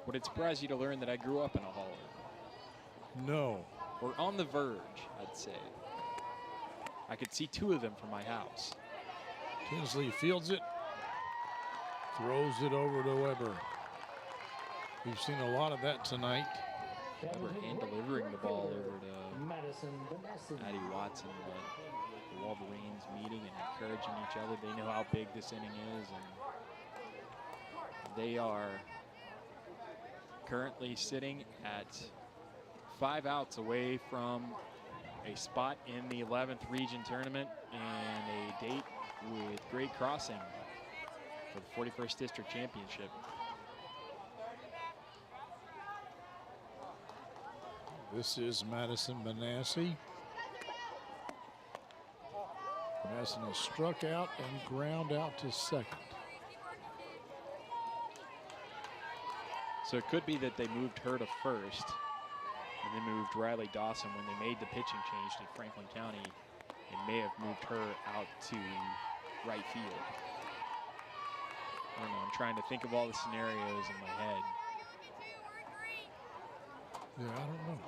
[SPEAKER 3] Would it surprise you to learn that I grew up in a holler?
[SPEAKER 2] No.
[SPEAKER 3] We're on the verge, I'd say. I could see 2 of them from my house.
[SPEAKER 2] Kinsley fields it, throws it over to Weber. We've seen a lot of that tonight.
[SPEAKER 3] Weber hand delivering the ball over to Addie Watson, but the Wolverines meeting and encouraging each other. They know how big this inning is, and they are currently sitting at 5 outs away from a spot in the 11th region tournament and a date with Great Crossing for the 41st District Championship.
[SPEAKER 2] This is Madison Manassi. Madison is struck out and ground out to second.
[SPEAKER 3] So it could be that they moved her to first, and they moved Riley Dawson when they made the pitching change to Franklin County, and may have moved her out to right field. I don't know, I'm trying to think of all the scenarios in my head.
[SPEAKER 2] Yeah, I don't know.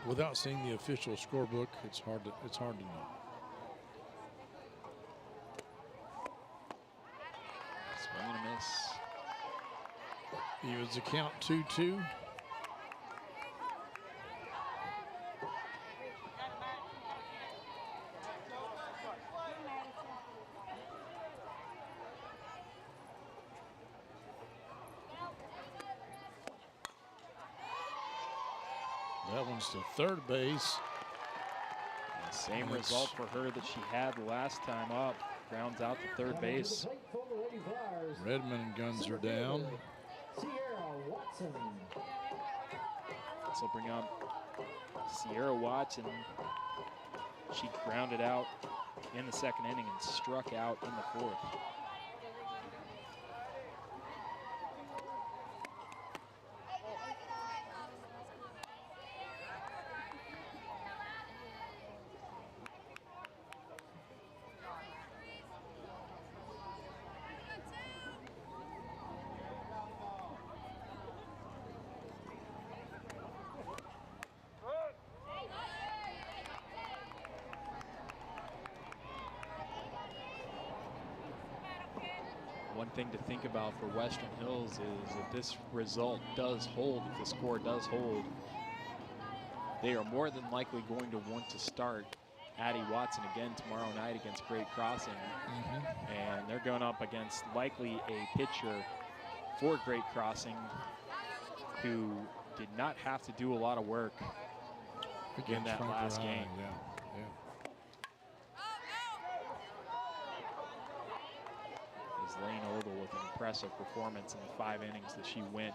[SPEAKER 2] Without seeing the official scorebook, it's hard to know.
[SPEAKER 3] Swing and a miss.
[SPEAKER 2] Evens the count 2-2. That one's to third base.
[SPEAKER 3] The same result for her that she had last time up. Grounds out to third base.
[SPEAKER 2] Redmond guns her down.
[SPEAKER 3] This will bring up Sierra Watson. She grounded out in the second inning and struck out in the fourth. One thing to think about for Western Hills is if this result does hold, if the score does hold, they are more than likely going to want to start Addie Watson again tomorrow night against Great Crossing. And they're going up against likely a pitcher for Great Crossing who did not have to do a lot of work in that last game. Lane Ogle with an impressive performance in the 5 innings that she went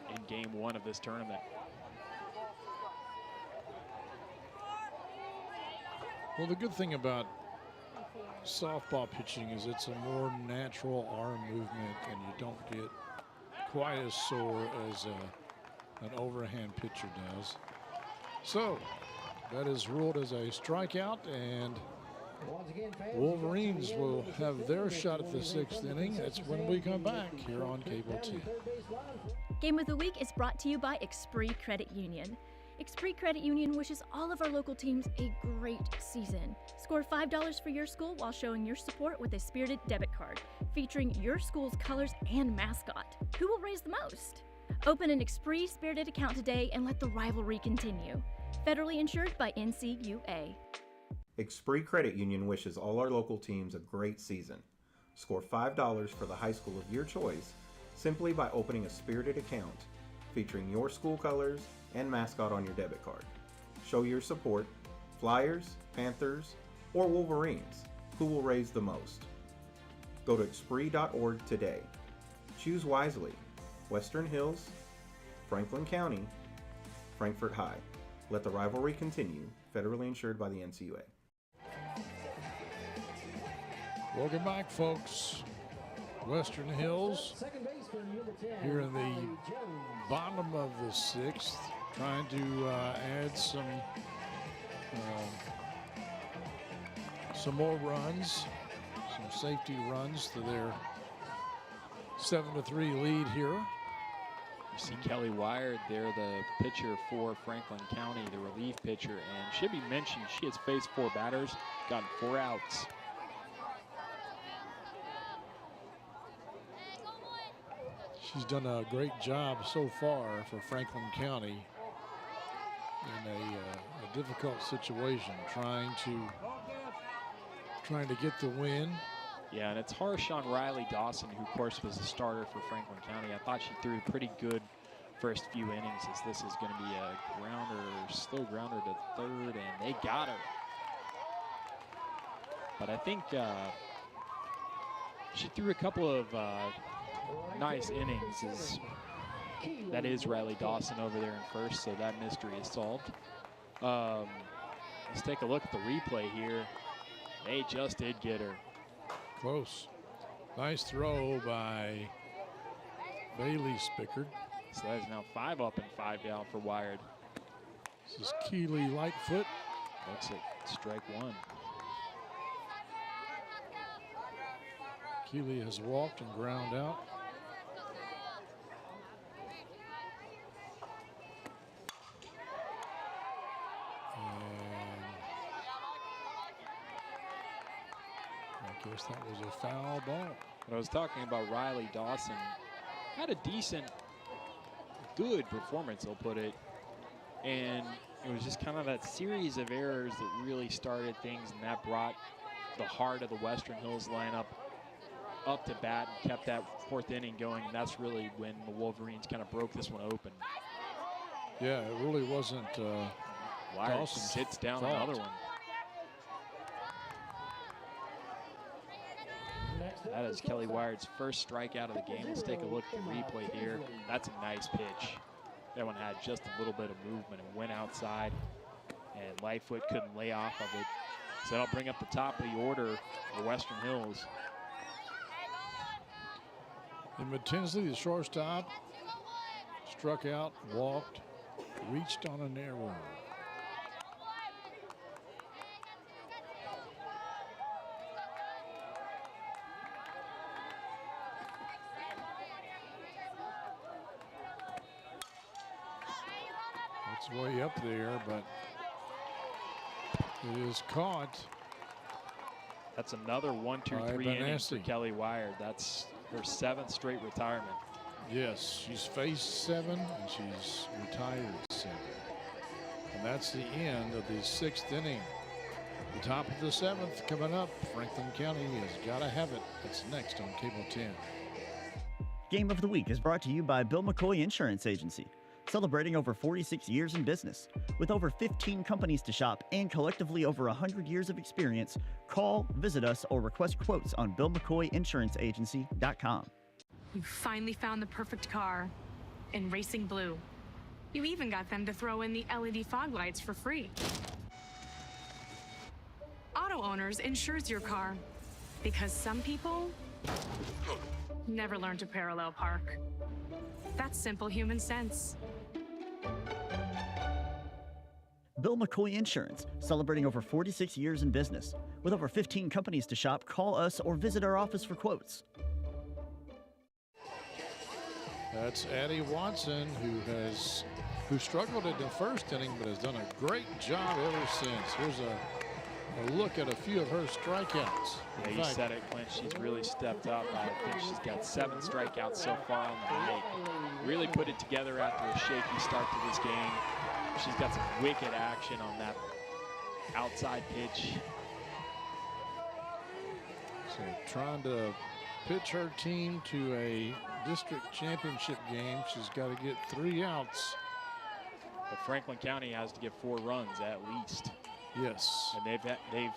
[SPEAKER 3] in game 1 of this tournament.
[SPEAKER 2] Well, the good thing about softball pitching is it's a more natural arm movement, and you don't get quite as sore as an overhand pitcher does. So that is ruled as a strikeout, and Wolverines will have their shot at the 6th inning. That's when we come back here on Cable 10.
[SPEAKER 11] Game of the Week is brought to you by Expree Credit Union. Expree Credit Union wishes all of our local teams a great season. Score $5 for your school while showing your support with a spirited debit card featuring your school's colors and mascot. Who will raise the most? Open an Expree Spirited account today and let the rivalry continue. Federally insured by NCUA.
[SPEAKER 12] Expree Credit Union wishes all our local teams a great season. Score $5 for the high school of your choice simply by opening a spirited account featuring your school colors and mascot on your debit card. Show your support, Flyers, Panthers, or Wolverines. Who will raise the most? Go to Expree.org today. Choose wisely. Western Hills, Franklin County, Frankfort High. Let the rivalry continue. Federally insured by the NCUA.
[SPEAKER 2] Welcome back, folks. Western Hills here in the bottom of the 6th, trying to add some more runs, some safety runs to their 7-3 lead here.
[SPEAKER 3] You see Kelly Wired there, the pitcher for Franklin County, the relief pitcher, and should be mentioned she has faced 4 batters, gotten 4 outs.
[SPEAKER 2] She's done a great job so far for Franklin County in a difficult situation, trying to get the win.
[SPEAKER 3] Yeah, and it's harsh on Riley Dawson, who of course was a starter for Franklin County. I thought she threw a pretty good first few innings, as this is going to be a grounder, slow grounder to third, and they got her. But I think she threw a couple of nice innings. That is Riley Dawson over there in first, so that mystery is solved. Let's take a look at the replay here. They just did get her.
[SPEAKER 2] Close. Nice throw by Bailey Spickard.
[SPEAKER 3] So that is now 5 up and 5 down for Wired.
[SPEAKER 2] This is Keeley Lightfoot.
[SPEAKER 3] Looks at strike one.
[SPEAKER 2] Keeley has walked and ground out. I guess that was a foul ball.
[SPEAKER 3] But I was talking about Riley Dawson. Had a decent, good performance, I'll put it. And it was just kind of that series of errors that really started things, and that brought the heart of the Western Hills lineup up to bat and kept that 4th inning going. And that's really when the Wolverines kind of broke this one open.
[SPEAKER 2] Yeah, it really wasn't
[SPEAKER 3] Wired sits down
[SPEAKER 2] fault.
[SPEAKER 3] Another one. That is Kelly Wired's first strikeout of the game. Let's take a look at the replay here. That's a nice pitch. That one had just a little bit of movement and went outside, and Lightfoot couldn't lay off of it. So that'll bring up the top of the order for Western Hills.
[SPEAKER 2] And Tinsley, the shortstop, struck out, walked, reached on an error. It's way up there, but it is caught.
[SPEAKER 3] That's another 1-2-3 innings for Kelly Wired. That's her 7th straight retirement.
[SPEAKER 2] Yes, she's faced 7 and she's retired 7. And that's the end of the 6th inning. The top of the 7th coming up. Franklin County has got to have it. That's next on Cable 10.
[SPEAKER 9] Game of the Week is brought to you by Bill McCoy Insurance Agency, celebrating over 46 years in business. With over 15 companies to shop and collectively over 100 years of experience, call, visit us, or request quotes on BillMcCoyInsuranceAgency.com.
[SPEAKER 13] You finally found the perfect car in racing blue. You even got them to throw in the LED fog lights for free. Auto Owners insures your car because some people never learn to parallel park. That's simple human sense.
[SPEAKER 9] Bill McCoy Insurance, celebrating over 46 years in business. With over 15 companies to shop, call us or visit our office for quotes.
[SPEAKER 2] That's Addie Watson, who struggled in the first inning, but has done a great job ever since. Here's a look at a few of her strikeouts.
[SPEAKER 3] Yeah, you said it, Clint. She's really stepped up. I think she's got 7 strikeouts so far on the night. Really put it together after a shaky start to this game. She's got some wicked action on that outside pitch.
[SPEAKER 2] So trying to pitch her team to a district championship game, she's got to get 3 outs.
[SPEAKER 3] But Franklin County has to get 4 runs at least.
[SPEAKER 2] Yes.
[SPEAKER 3] And they've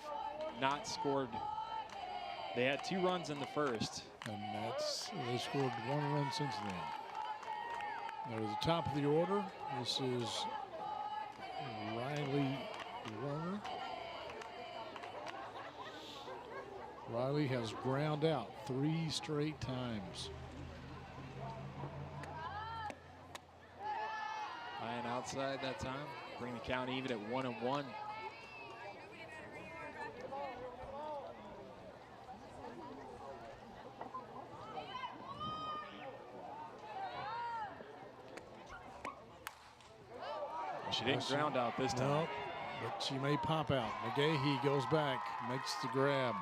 [SPEAKER 3] not scored. They had 2 runs in the first.
[SPEAKER 2] And they scored 1 run since then. Now to the top of the order, this is Riley Warner. Riley has ground out 3 straight times.
[SPEAKER 3] High and outside that time. Bring the count even at 1-1. She didn't ground out this time.
[SPEAKER 2] No, but she may pop out. McGahee goes back, makes the grab.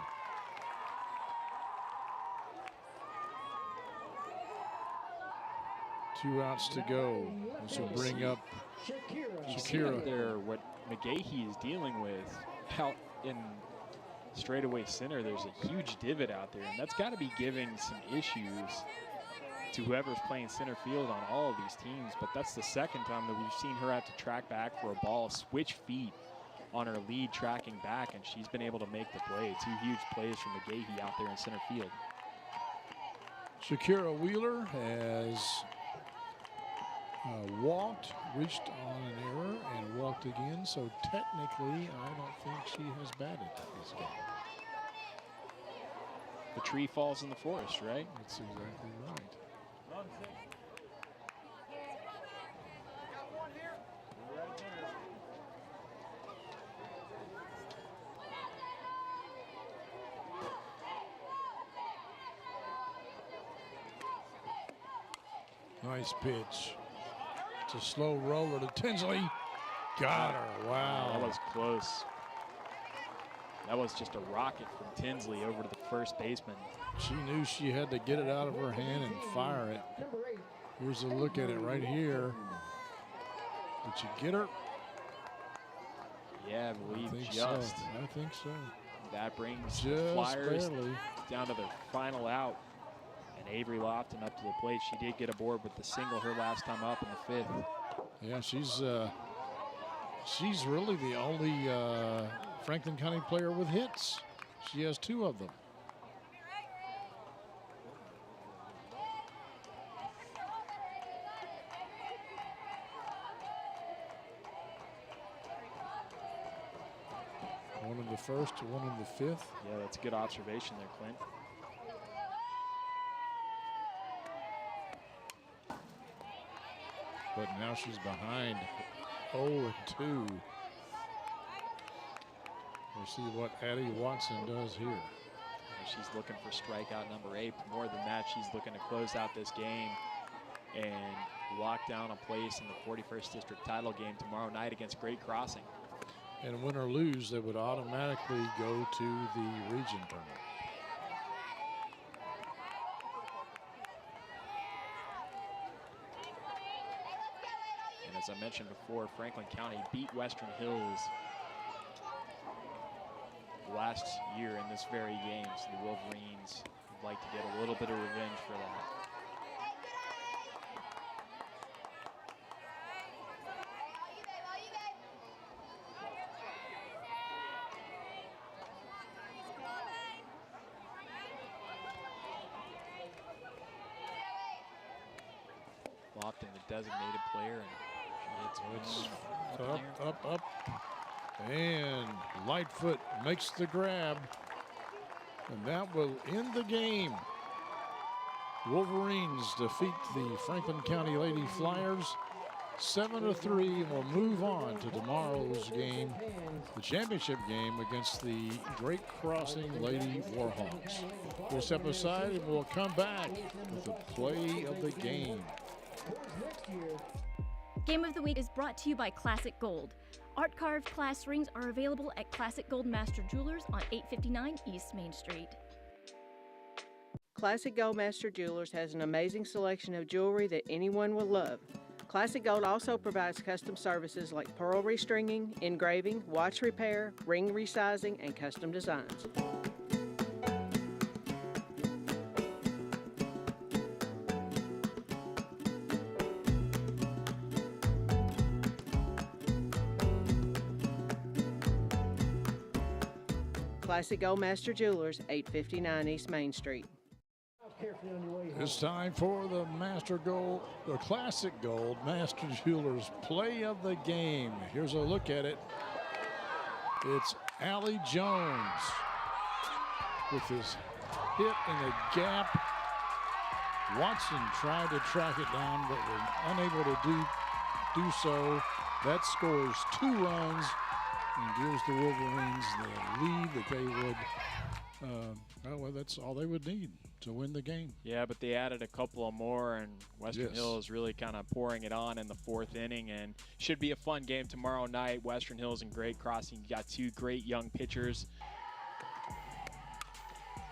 [SPEAKER 2] Two outs to go. This will bring up Shakira.
[SPEAKER 3] There, what McGahee is dealing with out in straightaway center, there's a huge divot out there, and that's got to be giving some issues to whoever's playing center field on all of these teams, but that's the second time that we've seen her have to track back for a ball, switch feet on her lead tracking back, and she's been able to make the play. 2 huge plays from McGahee out there in center field.
[SPEAKER 2] Shakira Wheeler has walked, reached on an error, and walked again, so technically I don't think she has batted this game.
[SPEAKER 3] The tree falls in the forest, right?
[SPEAKER 2] That's exactly right. Nice pitch. It's a slow roller to Tinsley. Got her. Wow.
[SPEAKER 3] That was close. That was just a rocket from Tinsley over to the first baseman.
[SPEAKER 2] She knew she had to get it out of her hand and fire it. Here's a look at it right here. Did she get her?
[SPEAKER 3] Yeah, I believe just.
[SPEAKER 2] So. I think so.
[SPEAKER 3] That brings
[SPEAKER 2] just
[SPEAKER 3] the Flyers
[SPEAKER 2] barely
[SPEAKER 3] down to their final out. And Avery Lofton up to the plate. She did get aboard with the single her last time up in the 5th.
[SPEAKER 2] Yeah, she's really the only Franklin County player with hits. She has 2 of them. One in the 1st, one in the 5th.
[SPEAKER 3] Yeah, that's a good observation there, Clint.
[SPEAKER 2] But now she's behind 0-2. We'll see what Addie Watson does here.
[SPEAKER 3] She's looking for strikeout number 8. More than that, she's looking to close out this game and lock down a place in the 41st District title game tomorrow night against Great Crossing.
[SPEAKER 2] And win or lose, they would automatically go to the region tournament.
[SPEAKER 3] And as I mentioned before, Franklin County beat Western Hills last year in this very game, so the Wolverines would like to get a little bit of revenge for that. Lofton, the designated player, and she hits
[SPEAKER 2] up. And Lightfoot makes the grab. And that will end the game. Wolverines defeat the Franklin County Lady Flyers 7-3 and will move on to tomorrow's game, the championship game against the Great Crossing Lady Warhawks. We'll step aside and we'll come back with the play of the game.
[SPEAKER 11] Game of the Week is brought to you by Classic Gold. Art carved class rings are available at Classic Gold Master Jewelers on 859 East Main Street.
[SPEAKER 15] Classic Gold Master Jewelers has an amazing selection of jewelry that anyone will love. Classic Gold also provides custom services like pearl restringing, engraving, watch repair, ring resizing, and custom designs. Classic Gold Master Jewelers, 859 East Main Street.
[SPEAKER 2] It's time for the Classic Gold Master Jewelers play of the game. Here's a look at it. It's Allie Jones with his hit in the gap. Watson tried to track it down, but was unable to do so. That scores 2 runs and gives the Wolverines the lead that they would, well, that's all they would need to win the game.
[SPEAKER 3] Yeah, but they added a couple of more, and Western Hills really kind of pouring it on in the 4th inning, and should be a fun game tomorrow night. Western Hills and Great Crossing, you got 2 great young pitchers.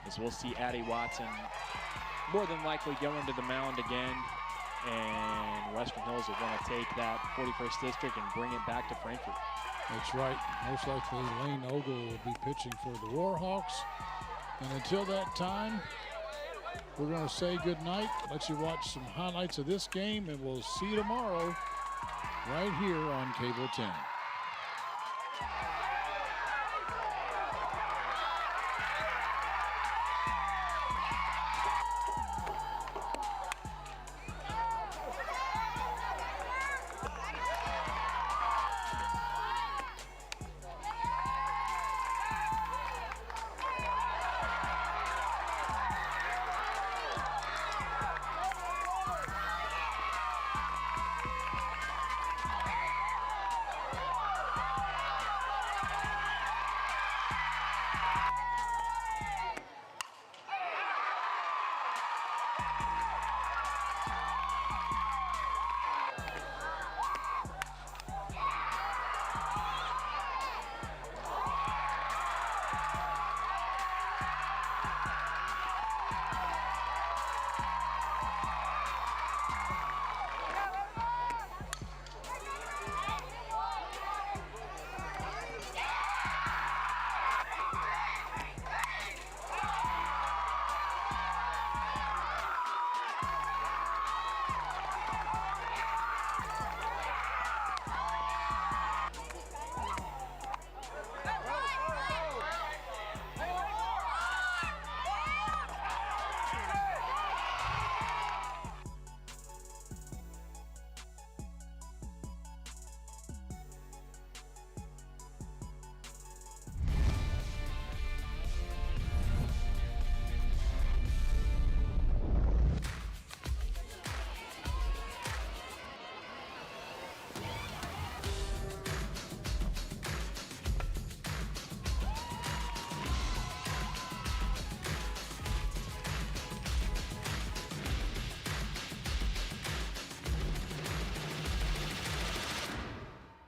[SPEAKER 3] As we'll see Addie Watson more than likely go into the mound again, and Western Hills are going to take that 41st District and bring it back to Frankfort.
[SPEAKER 2] That's right. Most likely Lane Ogle will be pitching for the Warhawks. And until that time, we're going to say good night, let you watch some highlights of this game, and we'll see you tomorrow right here on Cable 10.